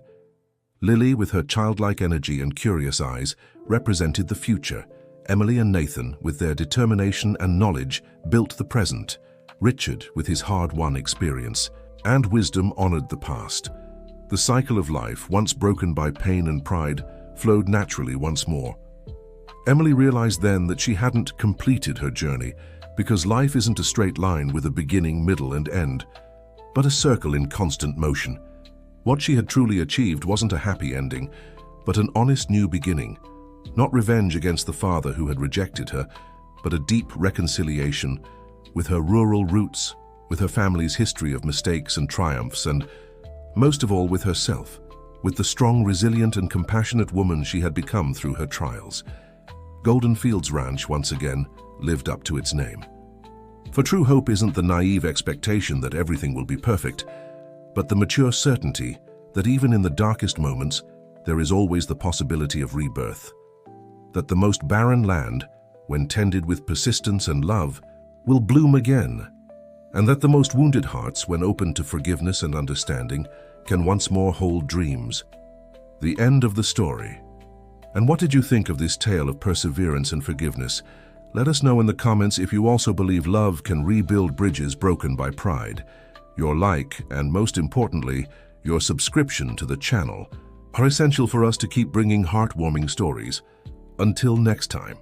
Lily, with her childlike energy and curious eyes, represented the future. Emily and Nathan, with their determination and knowledge, built the present. Richard, with his hard-won experience and wisdom, honored the past. The cycle of life, once broken by pain and pride, flowed naturally once more. Emily realized then that she hadn't completed her journey, because life isn't a straight line with a beginning, middle, and end, but a circle in constant motion. What she had truly achieved wasn't a happy ending, but an honest new beginning. Not revenge against the father who had rejected her, but a deep reconciliation with her rural roots, with her family's history of mistakes and triumphs, and most of all with herself, with the strong, resilient, and compassionate woman she had become through her trials. Golden Fields Ranch once again lived up to its name. For true hope isn't the naive expectation that everything will be perfect, but the mature certainty that even in the darkest moments, there is always the possibility of rebirth. That the most barren land, when tended with persistence and love, will bloom again, and that the most wounded hearts, when open to forgiveness and understanding, can once more hold dreams. The end of the story. And what did you think of this tale of perseverance and forgiveness? Let us know in the comments if you also believe love can rebuild bridges broken by pride. Your like, and most importantly, your subscription to the channel, are essential for us to keep bringing heartwarming stories. Until next time.